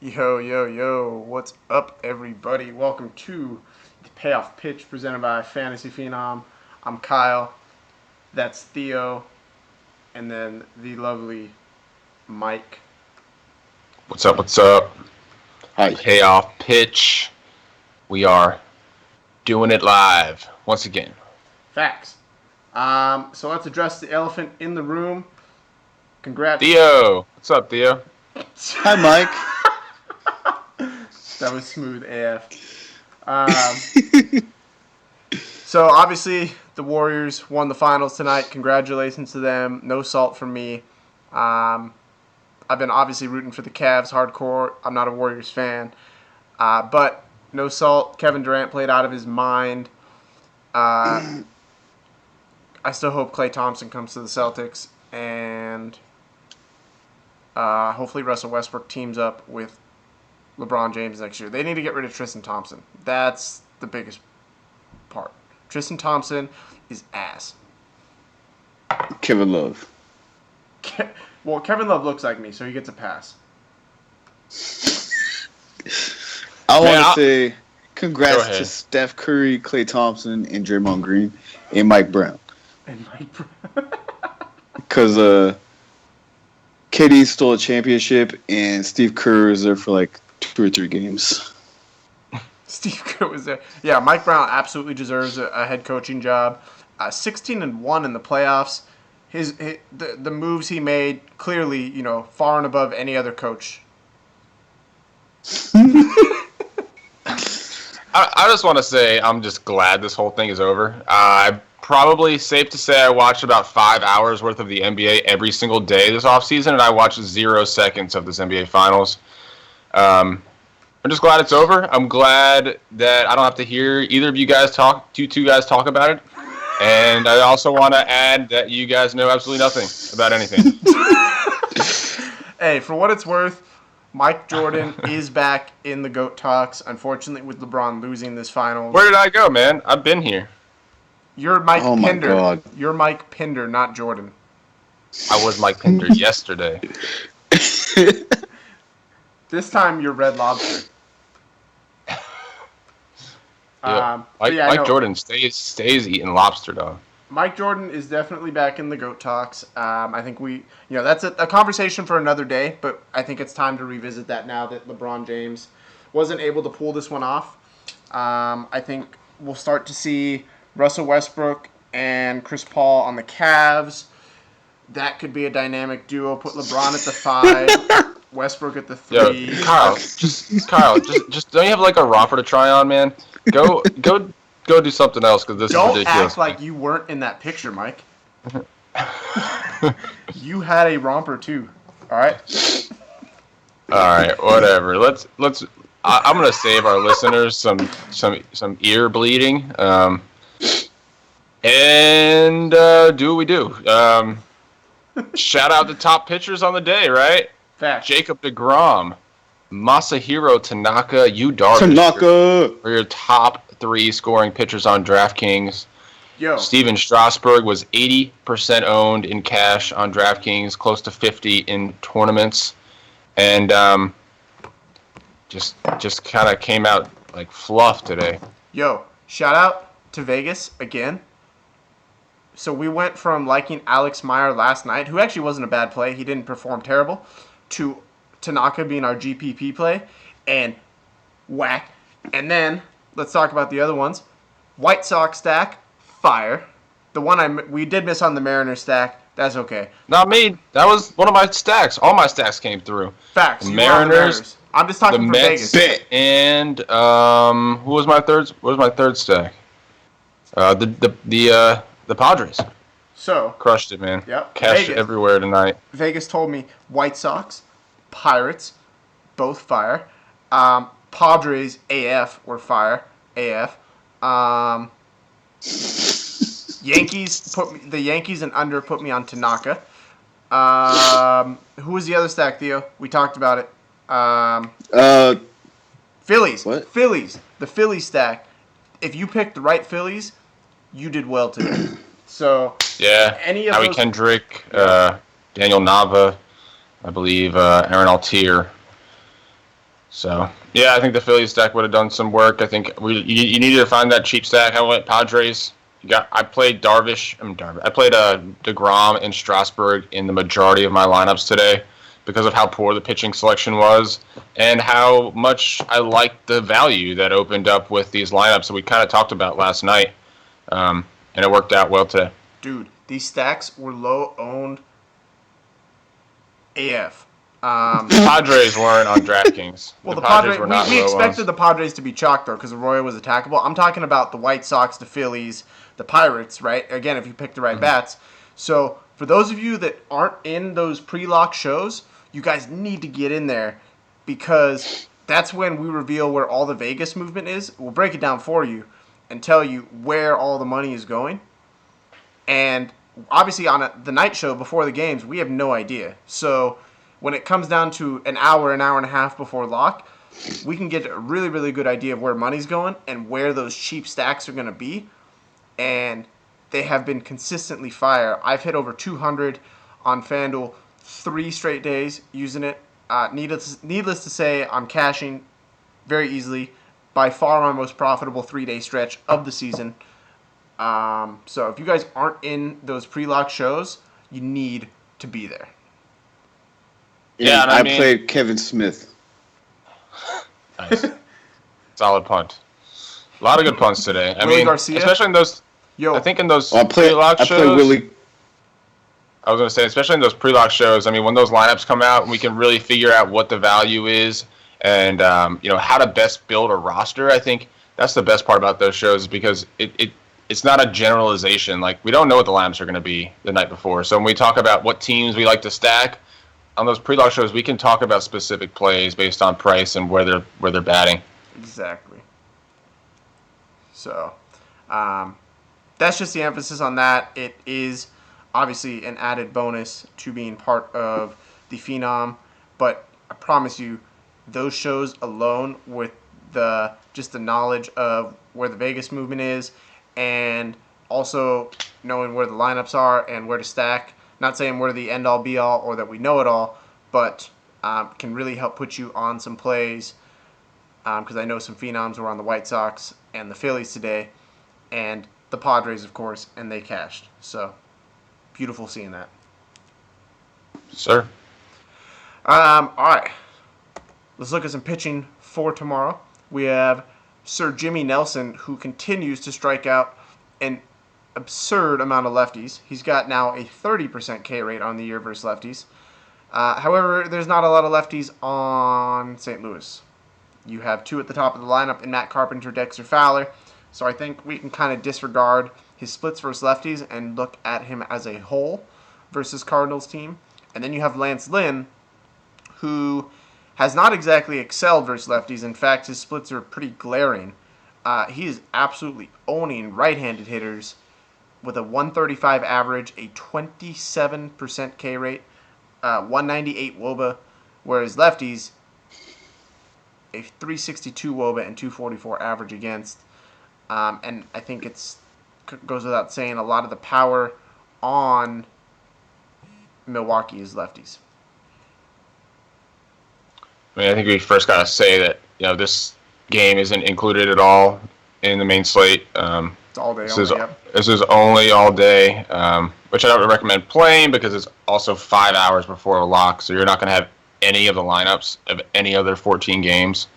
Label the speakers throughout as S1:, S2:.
S1: Yo, yo, yo, what's up, everybody? Welcome to the Payoff Pitch presented by Fantasy Phenom. I'm Kyle, that's Theo, and then the lovely Mike.
S2: What's up? What's up?
S3: Hi.
S2: Payoff pitch. We are doing it live once again.
S1: Facts. So let's address the elephant in the room. Congrats.
S2: Theo. What's up, Theo?
S3: Hi, Mike.
S1: That was smooth AF. So obviously the Warriors won the finals tonight. Congratulations to them. No salt from me. I've been obviously rooting for the Cavs hardcore. I'm not a Warriors fan. But no salt. Kevin Durant played out of his mind. I still hope Klay Thompson comes to the Celtics. And hopefully Russell Westbrook teams up with LeBron James next year. They need to get rid of Tristan Thompson. That's the biggest part. Tristan Thompson is ass.
S3: Kevin Love.
S1: Well, Kevin Love looks like me, so he gets a pass.
S3: I want to say congrats to Steph Curry, Klay Thompson, and Draymond Green, and Mike Brown. Because KD stole a championship, and Steve Kerr was there for like 2 or 3 games.
S1: Steve Kerr was there. Yeah, Mike Brown absolutely deserves a head coaching job. 16-1 in the playoffs. The moves he made clearly, far and above any other coach.
S2: I just want to say I'm just glad this whole thing is over. Probably safe to say I watched about 5 hours worth of the NBA every single day this offseason, and I watched 0 seconds of this NBA Finals. I'm just glad it's over. I'm glad that I don't have to hear either of you two guys talk about it. And I also want to add that you guys know absolutely nothing about anything.
S1: Hey, for what it's worth, Mike Jordan is back in the GOAT talks. Unfortunately, with LeBron losing this finals.
S2: Where did I go, man? I've been here.
S1: You're Mike Pinder.
S3: My God.
S1: You're Mike Pinder, not Jordan.
S2: I was Mike Pinder yesterday.
S1: This time you're Red Lobster.
S2: Mike Jordan stays eating lobster, dog.
S1: Mike Jordan is definitely back in the GOAT talks. I think that's a conversation for another day, but I think it's time to revisit that now that LeBron James wasn't able to pull this one off. I think we'll start to see Russell Westbrook and Chris Paul on the Cavs. That could be a dynamic duo. Put LeBron at the 5, Westbrook at the 3.
S2: Yo, Kyle, just don't you have like a romper to try on, man? Go do something else because this is ridiculous.
S1: Don't act like you weren't in that picture, Mike. You had a romper too. All right.
S2: All right, whatever. Let's. I'm gonna save our listeners some ear bleeding. And do what we do. Shout out the top pitchers on the day, right?
S1: Fact.
S2: Jacob deGrom, Masahiro Tanaka, Yu Darvish.
S3: Tanaka!
S2: For your top 3 scoring pitchers on DraftKings.
S1: Yo.
S2: Steven Strasburg was 80% owned in cash on DraftKings, close to 50 in tournaments, and just kind of came out like fluff today.
S1: Yo, shout out to Vegas again. So we went from liking Alex Meyer last night, who actually wasn't a bad play. He didn't perform terrible, to Tanaka being our GPP play, and whack. And then, let's talk about the other ones. White Sox stack, fire. The one we did miss on the Mariners stack, that's okay.
S2: Not me. That was one of my stacks. All my stacks came through.
S1: Facts.
S2: The Mariners.
S1: I'm just talking for
S2: Mets,
S1: Vegas.
S2: And who was my third? What was my third stack? The Padres.
S1: So
S2: Crushed it, man.
S1: Yep.
S2: Cash
S1: Vegas.
S2: everywhere tonight.
S1: Vegas told me White Sox, Pirates, both fire. Padres AF were fire. AF. The Yankees and under put me on Tanaka. Who was the other stack, Theo? We talked about it. Phillies.
S3: What?
S1: Phillies. The Phillies stack. If you picked the right Phillies, you did well today. So
S2: Yeah.
S1: any of
S2: Howie
S1: those,
S2: Kendrick, Daniel Nava, I believe, Aaron Altier. So, yeah, I think the Phillies stack would have done some work. I think you needed to find that cheap stack. I went Padres. I played Darvish. I played DeGrom and Strasburg in the majority of my lineups today because of how poor the pitching selection was and how much I liked the value that opened up with these lineups that we kind of talked about last night. And it worked out well today.
S1: Dude, these stacks were low owned AF.
S2: The Padres weren't on DraftKings.
S1: Well, the Padres were not we expected the Padres to be chalked, though, because Arroyo was attackable. I'm talking about the White Sox, the Phillies, the Pirates, right? Again, if you pick the right bats. So, for those of you that aren't in those pre-lock shows, you guys need to get in there because that's when we reveal where all the Vegas movement is. We'll break it down for you and tell you where all the money is going. And obviously on the night show before the games, we have no idea. So when it comes down to an hour and a half before lock, we can get a really, really good idea of where money's going and where those cheap stacks are going to be. And they have been consistently fire. I've hit over 200 on FanDuel 3 straight days using it. Needless to say, I'm cashing very easily. By far my most profitable 3-day stretch of the season. So if you guys aren't in those pre-lock shows, you need to be there.
S3: Yeah, I played Kevin Smith.
S2: Nice. Solid punt. A lot of good punts today.
S1: Willie Garcia?
S2: Especially in those. I think in those pre-lock shows. I play Willie. I was going to say, especially in those pre-lock shows. When those lineups come out, we can really figure out what the value is and how to best build a roster. I think that's the best part about those shows because it's not a generalization. Like, we don't know what the lineups are going to be the night before. So when we talk about what teams we like to stack on those pre-lock shows, we can talk about specific plays based on price and where they're batting.
S1: Exactly. So, that's just the emphasis on that. It is obviously an added bonus to being part of the Phenom, but I promise you, those shows alone with just the knowledge of where the Vegas movement is and also knowing where the lineups are and where to stack. Not saying we're the end-all, be-all or that we know it all, but can really help put you on some plays because I know some Phenoms were on the White Sox and the Phillies today and the Padres, of course, and they cashed. So, beautiful seeing that.
S2: Sir.
S1: All right. Let's look at some pitching for tomorrow. We have Sir Jimmy Nelson, who continues to strike out an absurd amount of lefties. He's got now a 30% K rate on the year versus lefties. However, there's not a lot of lefties on St. Louis. You have 2 at the top of the lineup in Matt Carpenter, Dexter Fowler. So I think we can kind of disregard his splits versus lefties and look at him as a whole versus Cardinals team. And then you have Lance Lynn, who has not exactly excelled versus lefties. In fact, his splits are pretty glaring. He is absolutely owning right-handed hitters with a 135 average, a 27% K rate, 198 WOBA, whereas lefties, a 362 WOBA and 244 average against. And I think it goes without saying, a lot of the power on Milwaukee is lefties.
S2: I think we first got to say that this game isn't included at all in the main slate.
S1: It's all day.
S2: This is only all day, which I don't recommend playing because it's also 5 hours before a lock, so you're not going to have any of the lineups of any other 14 games.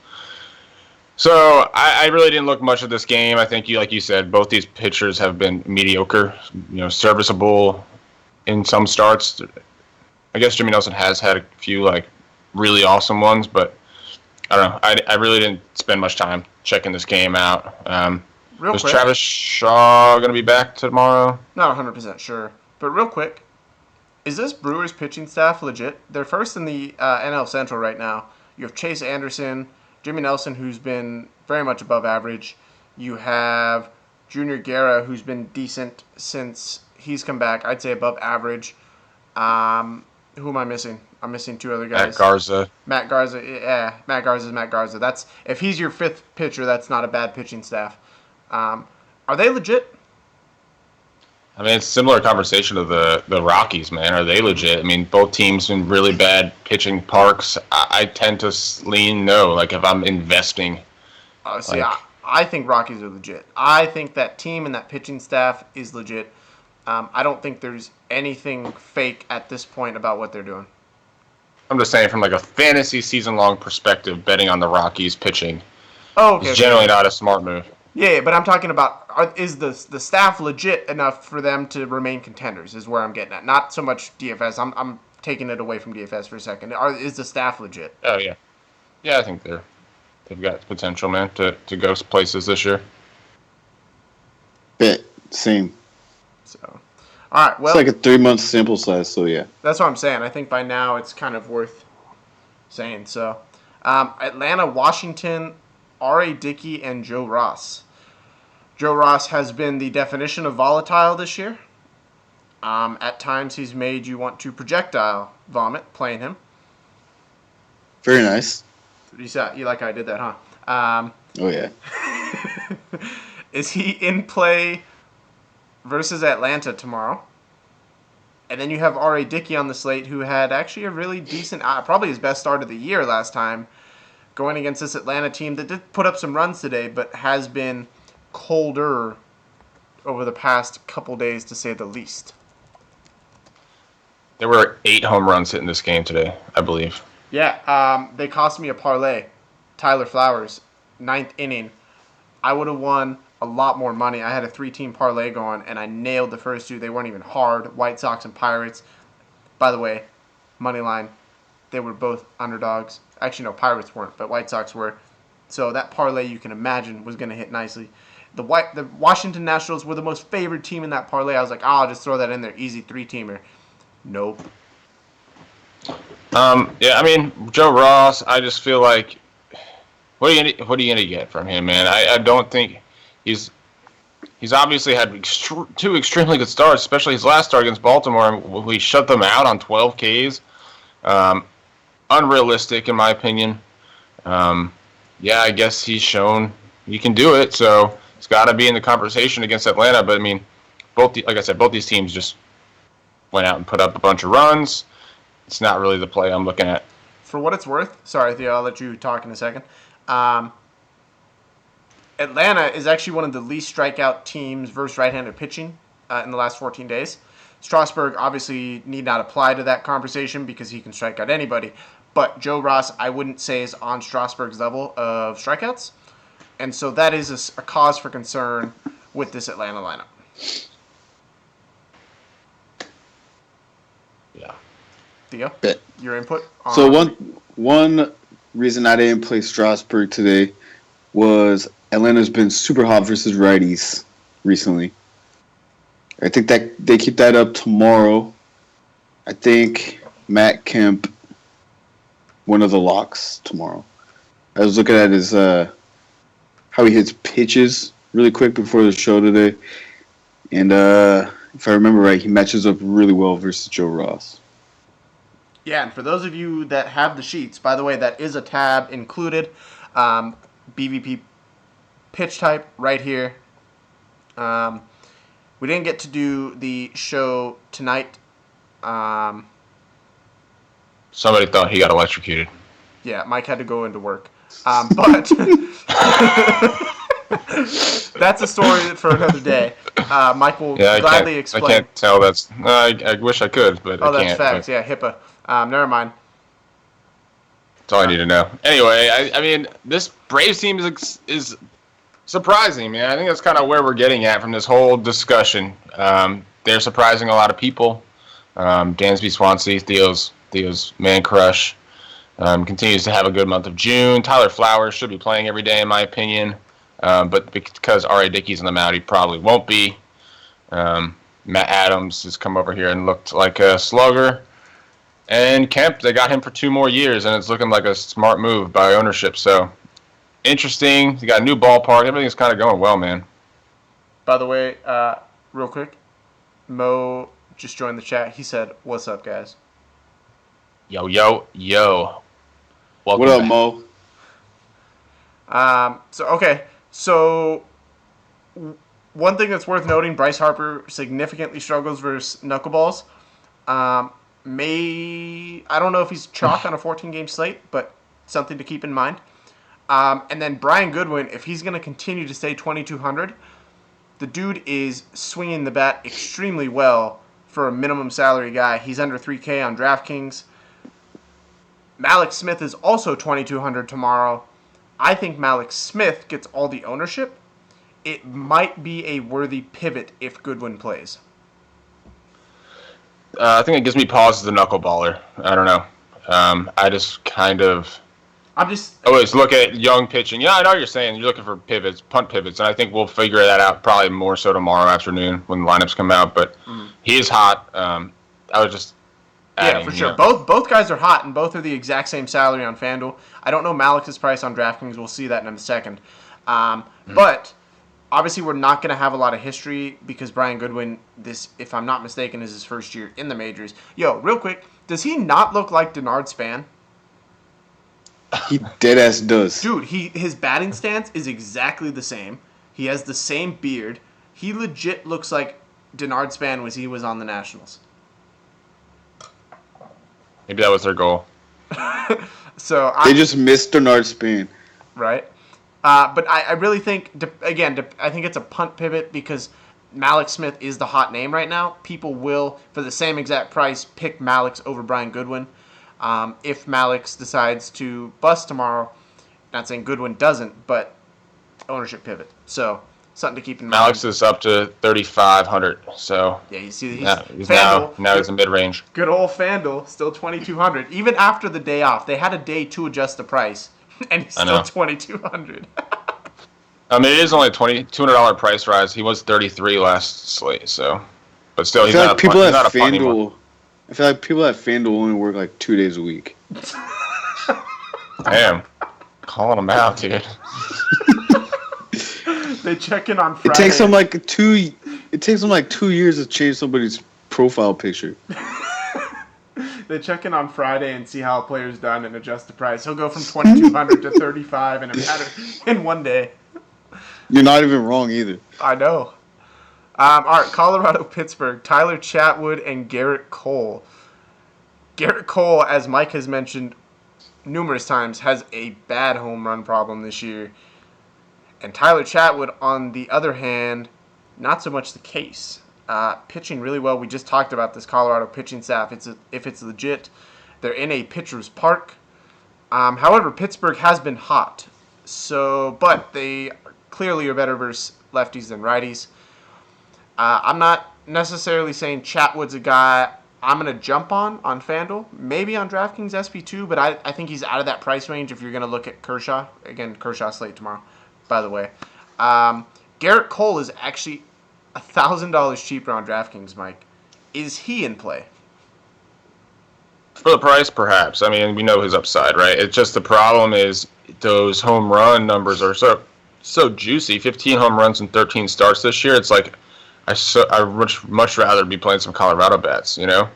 S2: So I really didn't look much at this game. I think, like you said, both these pitchers have been mediocre, serviceable in some starts. I guess Jimmy Nelson has had a few really awesome ones, but I don't know. I really didn't spend much time checking this game out. Is Travis Shaw going to be back tomorrow?
S1: Not 100% sure. But real quick, is this Brewers pitching staff legit? They're first in the NL Central right now. You have Chase Anderson, Jimmy Nelson, who's been very much above average. You have Junior Guerra, who's been decent since he's come back. I'd say above average. Who am I missing? I'm missing 2 other guys. Matt Garza. Yeah, Matt Garza's Matt Garza. If he's your 5th pitcher, that's not a bad pitching staff. Are they legit?
S2: I mean, it's a similar conversation to the Rockies, man. Are they legit? I mean, both teams in really bad pitching parks. I tend to lean no. Like, if I'm investing.
S1: I think Rockies are legit. I think that team and that pitching staff is legit. I don't think there's anything fake at this point about what they're doing.
S2: I'm just saying from like a fantasy season-long perspective, betting on the Rockies pitching
S1: is
S2: generally not a smart move.
S1: Yeah, but I'm talking about is the staff legit enough for them to remain contenders is where I'm getting at. Not so much DFS. I'm taking it away from DFS for a second. Is the staff legit?
S2: Oh, yeah. Yeah, I think they've got potential, man, to go places this year.
S3: Bet. Same.
S1: So, all right. Well,
S3: it's like a 3-month sample size, so yeah.
S1: That's what I'm saying. I think by now it's kind of worth saying. So, Atlanta, Washington, R.A. Dickey, and Joe Ross. Joe Ross has been the definition of volatile this year. At times, he's made you want to projectile vomit playing him.
S3: Very nice.
S1: You like how I did that, huh?
S3: Oh, yeah.
S1: Is he in play versus Atlanta tomorrow? And then you have R.A. Dickey on the slate, who had actually a really decent, probably his best start of the year last time, going against this Atlanta team that did put up some runs today, but has been colder over the past couple days, to say the least.
S2: There were 8 home runs hit in this game today, I believe.
S1: Yeah, they cost me a parlay. Tyler Flowers, 9th inning. I would have won a lot more money. I had a 3-team parlay going, and I nailed the first 2. They weren't even hard. White Sox and Pirates. By the way, money line, they were both underdogs. Actually, no, Pirates weren't, but White Sox were. So that parlay, you can imagine, was going to hit nicely. The Washington Nationals were the most favored team in that parlay. I was like, I'll just throw that in there. Easy 3-teamer. Nope.
S2: Yeah, I mean, Joe Ross, I just feel like, what are you gonna get from him, man? I don't think he's obviously had 2 extremely good starts, especially his last start against Baltimore. We shut them out on 12 Ks. Unrealistic, in my opinion. Yeah, I guess he's shown he can do it, so it's got to be in the conversation against Atlanta. But I mean, like I said, both these teams just went out and put up a bunch of runs. It's not really the play I'm looking at.
S1: For what it's worth, sorry, Theo, I'll let you talk in a second. Atlanta is actually one of the least strikeout teams versus right-handed pitching in the last 14 days. Strasburg obviously need not apply to that conversation because he can strike out anybody. But Joe Ross, I wouldn't say, is on Strasburg's level of strikeouts. And so that is a cause for concern with this Atlanta lineup.
S2: Yeah.
S1: Theo,
S3: Bet.
S1: your input?
S3: So one reason I didn't play Strasburg today was Atlanta's been super hot versus righties recently. I think that they keep that up tomorrow. I think Matt Kemp, one of the locks tomorrow. I was looking at his how he hits pitches really quick before the show today, and if I remember right, he matches up really well versus Joe Ross.
S1: Yeah, and for those of you that have the sheets, by the way, that is a tab included. BVP pitch type right here. We didn't get to do the show tonight.
S2: Somebody thought he got electrocuted.
S1: Yeah, Mike had to go into work. But that's a story for another day. Mike will gladly explain.
S2: I can't tell that's... I wish I could, but I can't.
S1: Oh, that's facts. But... Yeah, HIPAA. Never mind.
S2: That's all I need to know. Anyway, I mean, this Braves team is surprising, man. I think that's kind of where we're getting at from this whole discussion. They're surprising a lot of people. Dansby Swansea, Theo's man crush, continues to have a good month of June. Tyler Flowers should be playing every day, in my opinion. But because R.A. Dickey's on the mound, he probably won't be. Matt Adams has come over here and looked like a slugger. And Kemp, they got him for 2 more years, and it's looking like a smart move by ownership. So, interesting. You got a new ballpark. Everything's kind of going well, man.
S1: By the way, real quick, Mo just joined the chat. He said, "What's up, guys?"
S2: Yo. Welcome
S3: what up,
S2: back.
S3: Mo?
S1: So one thing that's worth noting, Bryce Harper significantly struggles versus knuckleballs. I don't know if he's chalk on a 14-game slate, but something to keep in mind. And then Brian Goodwin, if he's going to continue to stay 2,200, the dude is swinging the bat extremely well for a minimum salary guy. He's under 3K on DraftKings. Malik Smith is also 2,200 tomorrow. I think Malik Smith gets all the ownership. It might be a worthy pivot if Goodwin plays.
S2: I think it gives me pause as a knuckleballer. I don't know. I just kind of always look at young pitching. Yeah, I know what you're saying. You're looking for pivots, punt pivots, and I think we'll figure that out probably more so tomorrow afternoon when the lineups come out. But he is hot. I was just adding,
S1: for sure. Both guys are hot, and both are the exact same salary on FanDuel. I don't know Malik's price on DraftKings. We'll see that in a second. But obviously, we're not going to have a lot of history because Brian Goodwin, this, if I'm not mistaken, is his first year in the majors. Yo, real quick, does he not look like Denard Span?
S3: He deadass does.
S1: Dude, his batting stance is exactly the same. He has the same beard. He legit looks like Denard Span he was on the Nationals.
S2: Maybe that was their goal.
S3: They just missed Denard Span.
S1: Right. But I really think, again, I think it's a punt pivot because Malik Smith is the hot name right now. People will, for the same exact price, pick Malik's over Brian Goodwin. If Malik's decides to bust tomorrow, not saying Goodwin doesn't, but ownership pivot. So something to keep in mind.
S2: Malik's is up to 3,500. So
S1: yeah, you see,
S2: he's now he's in mid range.
S1: Good old FanDuel, still 2,200. Even after the day off, they had a day to adjust the price, and he's still 2,200.
S2: I mean, it is only a $200 price rise. He was 33 last slate, so, but still, he's not a punt anymore.
S3: I feel like people at FanDuel only work like 2 days a week.
S2: Damn. Calling them out, dude.
S1: They check in on Friday.
S3: It takes them like 2 years to change somebody's profile picture.
S1: They check in on Friday and see how a player's done and adjust the price. He'll go from 2,200 to 35 in one day.
S3: You're not even wrong either.
S1: I know. All right, Colorado, Pittsburgh, Tyler Chatwood and Garrett Cole. Garrett Cole, as Mike has mentioned numerous times, has a bad home run problem this year. And Tyler Chatwood, on the other hand, not so much the case. Pitching really well. We just talked about this Colorado pitching staff. If it's legit, they're in a pitcher's park. However, Pittsburgh has been hot. But they clearly are better versus lefties than righties. I'm not necessarily saying Chatwood's a guy I'm going to jump on FanDuel. Maybe on DraftKings SP2, but I think he's out of that price range if you're going to look at Kershaw. Again, Kershaw slate tomorrow, by the way. Garrett Cole is actually $1,000 cheaper on DraftKings, Mike. Is he in play?
S2: For the price, perhaps. I mean, we know his upside, right? It's just the problem is those home run numbers are so juicy. 15 home runs and 13 starts this year. It's like I would much rather be playing some Colorado bats, you know?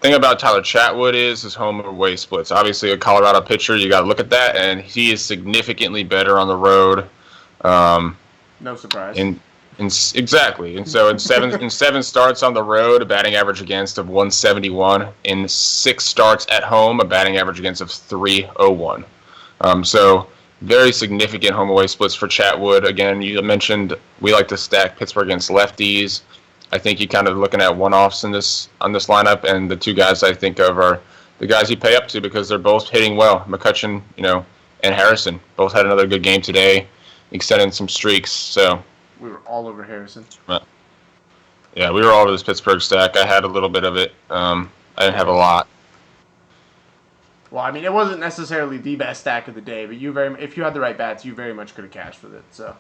S2: Thing about Tyler Chatwood is his home and away splits. Obviously, a Colorado pitcher, you got to look at that, and he is significantly better on the road.
S1: No surprise.
S2: Exactly. And so in seven starts on the road, a batting average against of 171. In 6 starts at home, a batting average against of 301. So very significant home away splits for Chatwood. Again, you mentioned we like to stack Pittsburgh against lefties. I think you're kind of looking at one-offs on this lineup, and the two guys I think of are the guys you pay up to because they're both hitting well. McCutchen, and Harrison both had another good game today, extending some streaks. So
S1: we were all over Harrison.
S2: Yeah, we were all over this Pittsburgh stack. I had a little bit of it. I didn't have a lot.
S1: Well, I mean, it wasn't necessarily the best stack of the day, but if you had the right bats, you very much could have cashed with it. So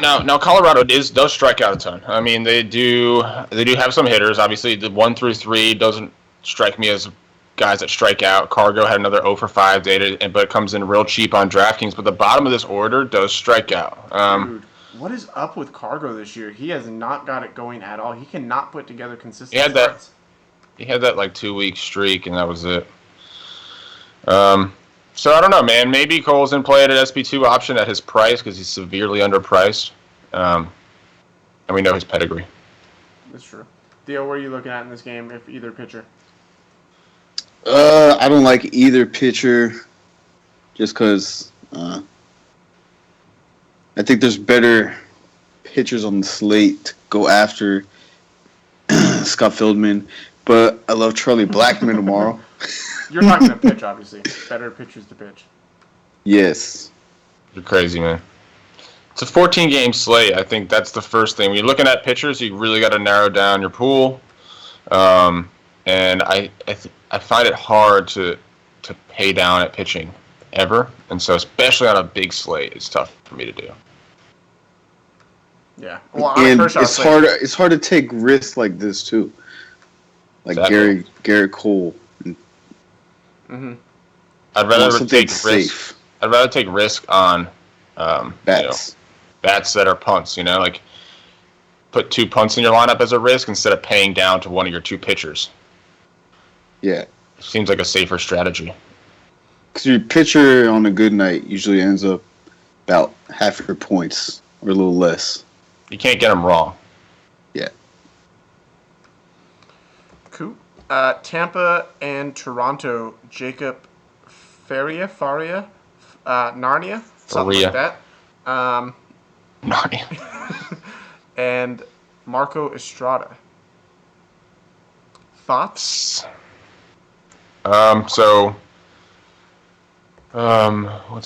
S2: now Colorado does strike out a ton. I mean, they do have some hitters. Obviously, the 1 through 3 doesn't strike me as guys that strike out. Cargo had another 0 for 5 day, but it comes in real cheap on DraftKings. But the bottom of this order does strike out.
S1: Dude, what is up with Cargo this year? He has not got it going at all. He cannot put together consistent starts.
S2: He had that like 2-week streak, and that was it. So I don't know, man. Maybe Cole's in play at an SP2 option at his price because he's severely underpriced. and we know his pedigree.
S1: That's true. Theo, what are you looking at in this game, if either pitcher?
S3: I don't like either pitcher just because I think there's better pitchers on the slate to go after Scott Fieldman, but I love Charlie Blackmon tomorrow.
S1: You're talking to pitch, obviously. Better pitchers to pitch.
S3: Yes.
S2: You're crazy, man. It's a 14-game slate. I think that's the first thing. When you're looking at pitchers, you really got to narrow down your pool. And I find it hard to pay down at pitching ever. And so especially on a big slate, it's tough for me to do.
S1: Yeah. Well,
S3: and it's hard to take risks like this too. Like exactly. Garrett Cole.
S1: Mm-hmm.
S2: I'd rather take risk. I'd rather take risk on
S3: bats.
S2: Bats that are punts, like put 2 punts in your lineup as a risk instead of paying down to one of your 2 pitchers.
S3: Yeah.
S2: Seems like a safer strategy.
S3: Because your pitcher on a good night usually ends up about half your points or a little less.
S2: You can't get them wrong.
S3: Yeah.
S1: Cool. Tampa and Toronto, Jacob Faria, Narnia, something like that.
S2: Narnia.
S1: And Marco Estrada. Thoughts?
S2: What's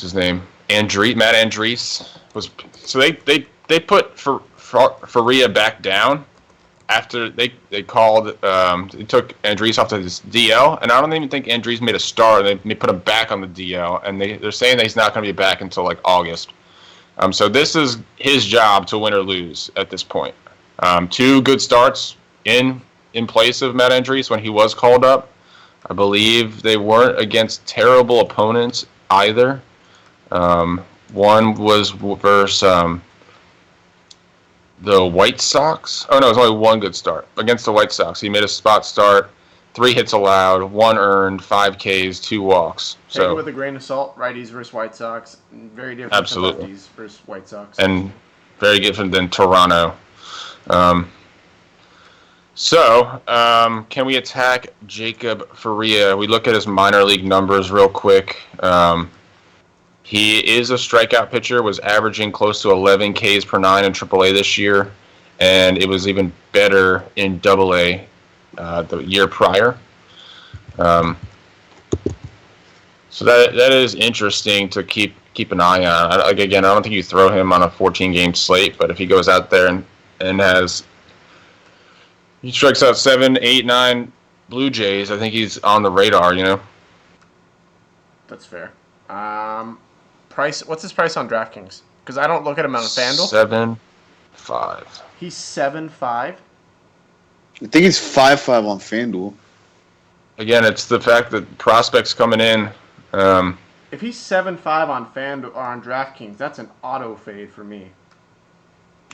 S2: his name? Matt Andriese was. So they put Faria back down after they called. They took Andriese off to his DL, and I don't even think Andriese made a start. They put him back on the DL, and they're saying that he's not going to be back until like August. So this is his job to win or lose at this point. 2 good starts in place of Matt Andriese when he was called up. I believe they weren't against terrible opponents either. One was versus the White Sox. Oh, no, it was only 1 good start. Against the White Sox. He made a spot start, 3 hits allowed, 1 earned, 5 Ks, 2 walks.
S1: Take it with a grain of salt. Righties versus White Sox. Very different
S2: absolutely.
S1: Than lefties versus White Sox.
S2: And very different than Toronto. Can we attack Jacob Faria? We look at his minor league numbers real quick. He is a strikeout pitcher, was averaging close to 11 Ks per 9 in AAA this year, and it was even better in AA the year prior. So that is interesting to keep an eye on. Again, I don't think you throw him on a 14-game slate, but if he goes out there and he strikes out 7, 8, 9 Blue Jays, I think he's on the radar,
S1: That's fair. Price? What's his price on DraftKings? Because I don't look at him on FanDuel.
S2: 7.5.
S1: He's 7.5.
S3: I think he's 5.5 on FanDuel.
S2: Again, it's the fact that prospects coming in.
S1: If he's 7.5 on FanDuel or on DraftKings, that's an auto fade for me.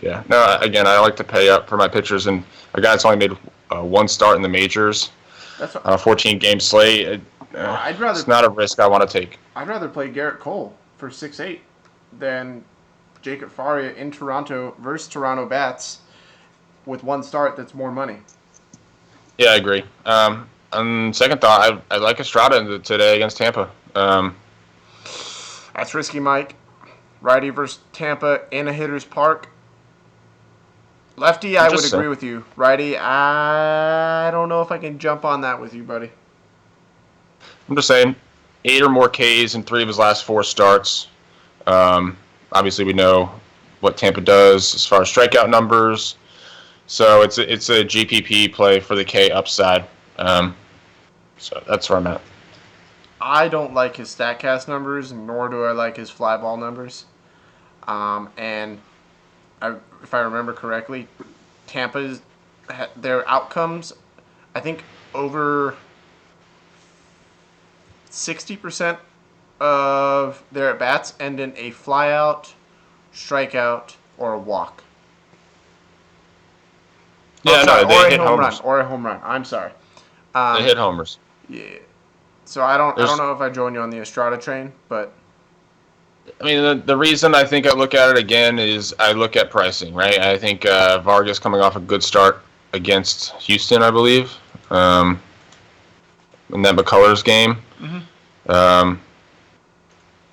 S2: Yeah. No. Again, I like to pay up for my pitchers, and a guy that's only made 1 start in the majors.
S1: That's
S2: on a 14-game slate. It's not a risk I want to take.
S1: I'd rather play Garrett Cole for 6.8 than Jacob Faria in Toronto versus Toronto bats with 1 start. That's more money.
S2: Yeah, I agree. On second thought, I like Estrada today against Tampa.
S1: That's risky, Mike. Righty versus Tampa in a hitter's park. Lefty, I would agree with you. Righty, I don't know if I can jump on that with you, buddy.
S2: I'm just saying, 8 or more Ks in 3 of his last 4 starts. Obviously, we know what Tampa does as far as strikeout numbers. So it's a GPP play for the K upside. So that's where I'm at.
S1: I don't like his StatCast numbers, nor do I like his fly ball numbers. If I remember correctly, Tampa's their outcomes, I think over 60% of their at-bats end in a flyout, strikeout, or a walk.
S2: Yeah, they hit homers.
S1: Or a home run. I'm sorry.
S2: They hit homers.
S1: Yeah. So I don't know if I join you on the Estrada train, but
S2: I mean, the reason I think I look at it again is I look at pricing, right? I think Vargas coming off a good start against Houston, I believe, in that McCullers game.
S1: Mm-hmm.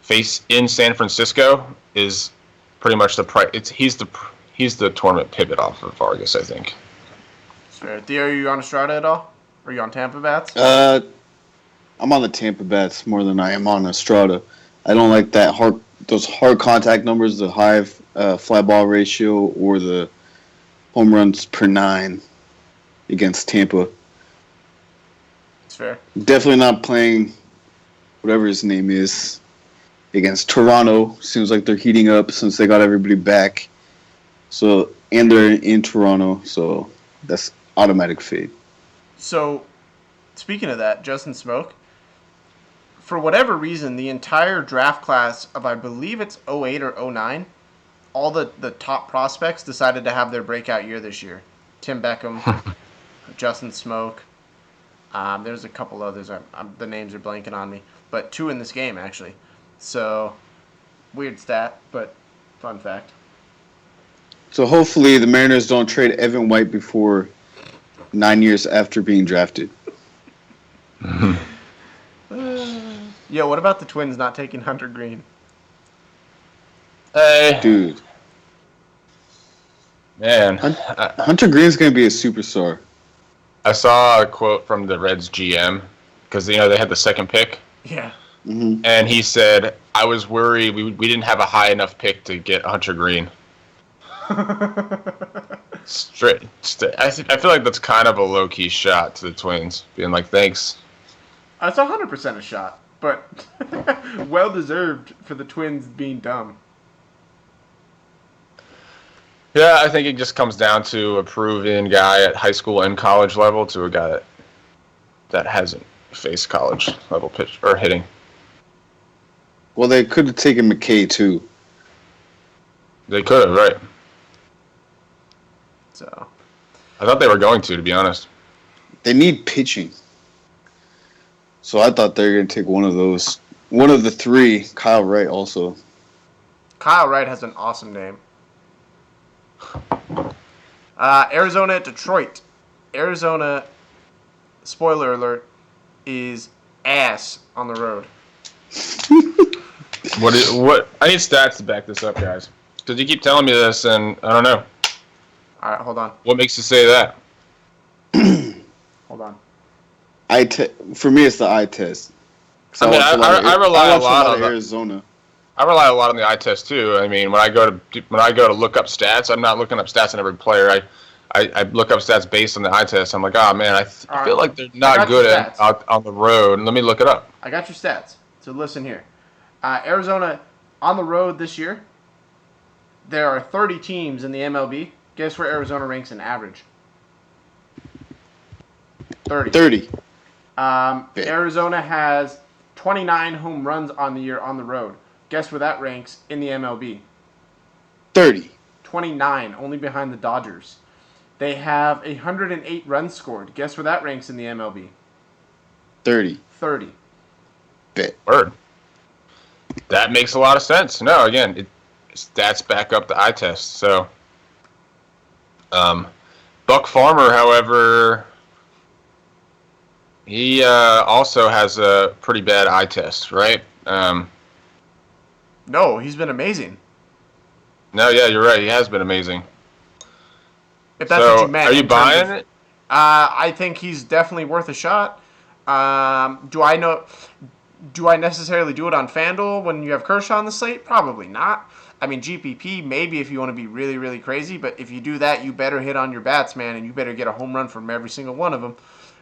S2: Face in San Francisco is pretty much the price. He's the tournament pivot off of Vargas, I think.
S1: Fair. Theo, are you on Estrada at all? Are you on Tampa bats?
S3: I'm on the Tampa bats more than I am on Estrada. I don't like those hard contact numbers, the high fly ball ratio, or the home runs per 9 against Tampa.
S1: It's fair.
S3: Definitely not playing whatever his name is against Toronto. Seems like they're heating up since they got everybody back. So, and they're in Toronto, so that's automatic fade.
S1: So, speaking of that, Justin Smoke, for whatever reason, the entire draft class of, I believe it's 08 or 09, all the top prospects decided to have their breakout year this year. Tim Beckham, Justin Smoke. There's a couple others. The names are blanking on me. But 2 in this game, actually. So, weird stat, but fun fact.
S3: So hopefully the Mariners don't trade Evan White before 9 years after being drafted.
S1: Yo, what about the Twins not taking Hunter Green?
S2: Hey,
S3: Dude,
S2: man.
S3: Hunter Green's going to be a superstar.
S2: I saw a quote from the Reds GM because they had the second pick,
S1: Yeah.
S3: Mm-hmm.
S2: and he said, "I was worried we didn't have a high enough pick to get Hunter Green." Straight. I feel like that's kind of a low key shot to the Twins, being like, "Thanks."
S1: It's 100% a shot, but well deserved for the Twins being dumb.
S2: Yeah, I think it just comes down to a proven guy at high school and college level to a guy that hasn't faced college level pitch or hitting.
S3: Well, they could have taken McKay, too.
S2: They could have, right?
S1: So
S2: I thought they were going to be honest.
S3: They need pitching. So I thought they were going to take one of those. One of the 3, Kyle Wright also.
S1: Kyle Wright has an awesome name. Arizona at Detroit. Arizona, spoiler alert, is ass on the road.
S2: What? I need stats to back this up, guys. Because you keep telling me this, and I don't know.
S1: All right, hold on.
S2: What makes you say that?
S1: Hold on.
S3: For me, it's the eye test.
S2: I mean, I rely a lot on
S3: Arizona.
S2: I rely a lot on the eye test too. I mean, when I go to look up stats, I'm not looking up stats on every player. I look up stats based on the eye test. I'm like, oh man, I feel like they're not good out on the road. Let me look it up.
S1: I got your stats. So listen here. Arizona on the road this year. There are 30 teams in the MLB. Guess where Arizona ranks in average? 30. Arizona has 29 home runs on the year on the road. Guess where that ranks in the MLB?
S3: 30.
S1: 29, only behind the Dodgers. They have 108 runs scored. Guess where that ranks in the MLB?
S3: 30.
S1: 30.
S3: Bet.
S2: Word. That makes a lot of sense. No, again, stats back up the eye test. So, Buck Farmer, however, he also has a pretty bad eye test, right?
S1: No, he's been amazing.
S2: No, yeah, you're right. He has been amazing.
S1: If that's what you meant.
S2: Are you buying it?
S1: I think he's definitely worth a shot. Do I necessarily do it on FanDuel when you have Kershaw on the slate? Probably not. I mean, GPP, maybe if you want to be really, really crazy. But if you do that, you better hit on your bats, man, and you better get a home run from every single one of them.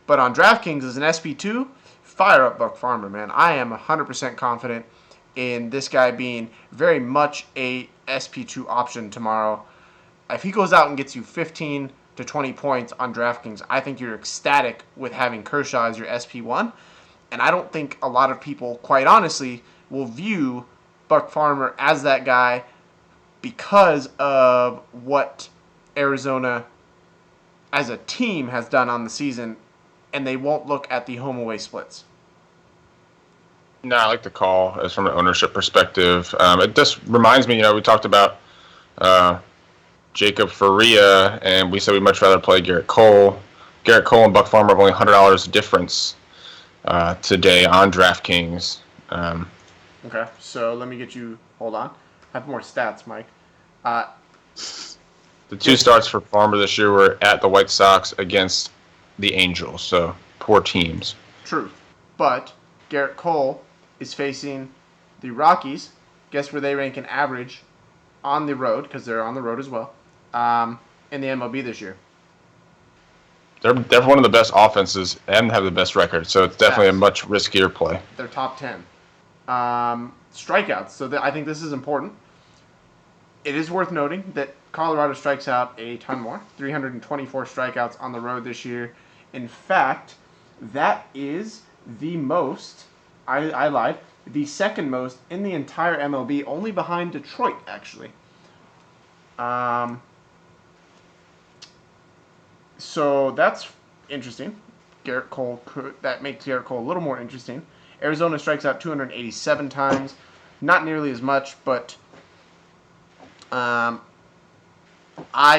S1: But on DraftKings as an SP2, fire up Buck Farmer, man. I am 100% confident in this guy being very much a SP2 option tomorrow. If he goes out and gets you 15 to 20 points on DraftKings, I think you're ecstatic with having Kershaw as your SP1. And I don't think a lot of people, quite honestly, will view Buck Farmer as that guy because of what Arizona as a team has done on the season, and they won't look at the home-away splits.
S2: No, I like the call as from an ownership perspective. It just reminds me, we talked about Jacob Faria, and we said we'd much rather play Garrett Cole. Garrett Cole and Buck Farmer have only $100 difference today on DraftKings.
S1: Okay, so let me get you. Hold on. I have more stats, Mike.
S2: The two starts for Farmer this year were at the White Sox against the Angels, so poor teams.
S1: Truth. But Garrett Cole is facing the Rockies. Guess where they rank in average on the road, because they're on the road as well, in the MLB this year.
S2: They're one of the best offenses and have the best record, so it's definitely a much riskier play.
S1: They're top 10. Strikeouts. So I think this is important. It is worth noting that Colorado strikes out a ton more. 324 strikeouts on the road this year. In fact, that is the most, I lied, the second most in the entire MLB, only behind Detroit, actually. So that's interesting. That makes Garrett Cole a little more interesting. Arizona strikes out 287 times. Not nearly as much, but I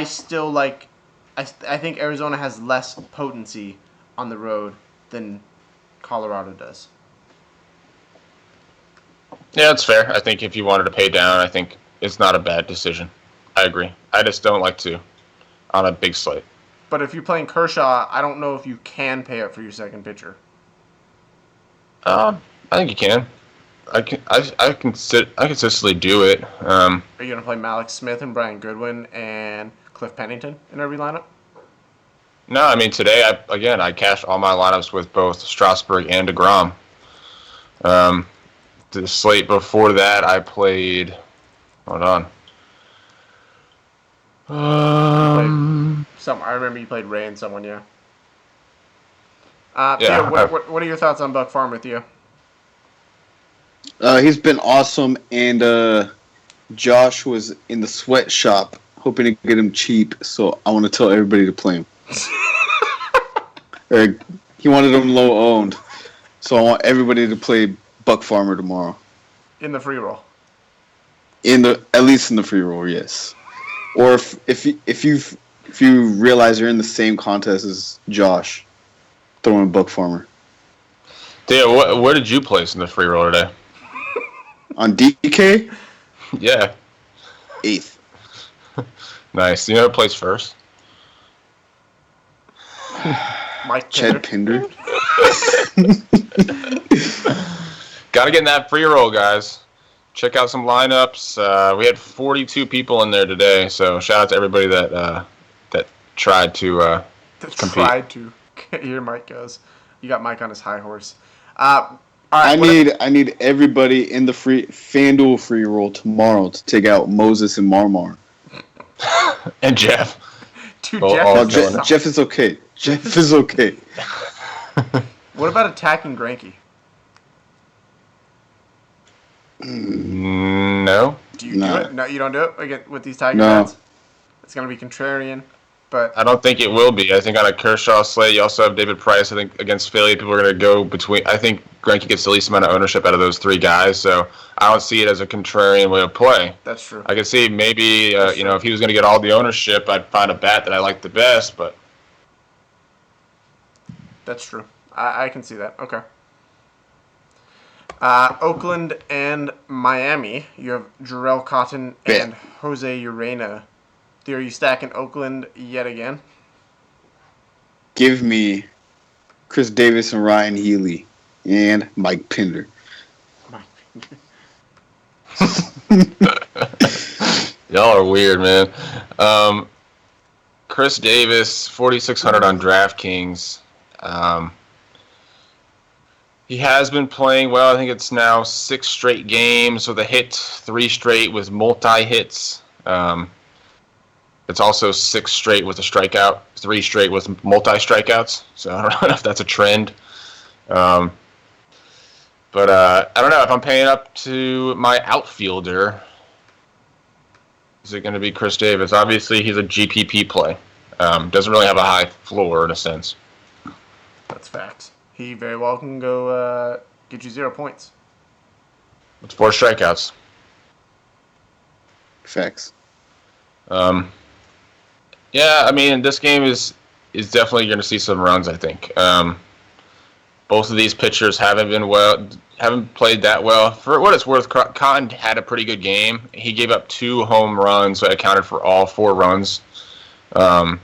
S1: still like. I think Arizona has less potency on the road than Colorado does.
S2: Yeah, that's fair. I think if you wanted to pay down, I think it's not a bad decision. I agree. I just don't like to on a big slate.
S1: But if you're playing Kershaw, I don't know if you can pay up for your second pitcher.
S2: I think you can. I consistently do it.
S1: Are you gonna play Malik Smith and Brian Goodwin and Cliff Pennington in every lineup?
S2: No, I mean today I cashed all my lineups with both Strasburg and DeGrom. The slate before that I played. Hold on.
S1: I remember you played Ray and someone, yeah. Theo, what are your thoughts on Buck Farmer, Theo?
S3: He's been awesome, and Josh was in the sweatshop hoping to get him cheap, so I want to tell everybody to play him. Or he wanted him low owned, so I want everybody to play Buck Farmer tomorrow.
S1: In the free roll.
S3: At least in the free roll, yes. Or if you realize you're in the same contest as Josh, throw in Buck Farmer.
S2: Theo, where did you place in the free roll today?
S3: On DK?
S2: Yeah.
S3: 8th.
S2: Nice. You know who plays first?
S1: Mike
S3: Chad Pinder.
S2: Got to get in that free roll, guys. Check out some lineups. We had 42 people in there today, so shout out to everybody that tried to compete.
S1: Tried to. Here Mike goes. You got Mike on his high horse. All
S3: I
S1: right,
S3: need everybody in the FanDuel free roll tomorrow to take out Moses and Marmar.
S2: And Jeff.
S1: Dude,
S3: Jeff is okay. Jeff is okay.
S1: What about attacking Greinke?
S2: No.
S1: Do you do it? No, you don't do it again with these Tiger
S3: No.
S1: bats? It's going to be contrarian, but
S2: I don't think it will be. I think on a Kershaw slate, you also have David Price. I think against Philly, people are going to go between. I think Greinke gets the least amount of ownership out of those three guys, so I don't see it as a contrarian way of play.
S1: that's true.
S2: I could see maybe, if he was going to get all the ownership, I'd find a bat that I like the best, but
S1: That's true. I can see that. Okay. Oakland and Miami. You have Jarrell Cotton and Jose Urena. Are you stacking Oakland yet again?
S3: Give me Chris Davis and Ryan Healy and Mike Pinder.
S2: y'all are weird, man. Chris Davis, 4,600 on DraftKings. He has been playing well. I think it's now 6 straight games with a hit, 3 straight with multi-hits. It's also 6 straight with a strikeout, 3 straight with multi-strikeouts. So I don't know if that's a trend. But I don't know. If I'm paying up to my outfielder, is it going to be Chris Davis? Obviously, he's a GPP play. Doesn't really have a high floor in a sense.
S1: That's facts. He very well can go get you 0 points.
S2: with 4 strikeouts.
S3: Facts.
S2: Yeah, I mean, this game is definitely going to see some runs, I think. Both of these pitchers haven't played that well. For what it's worth, Cotton had a pretty good game. He gave up 2 home runs, so it accounted for all 4 runs. But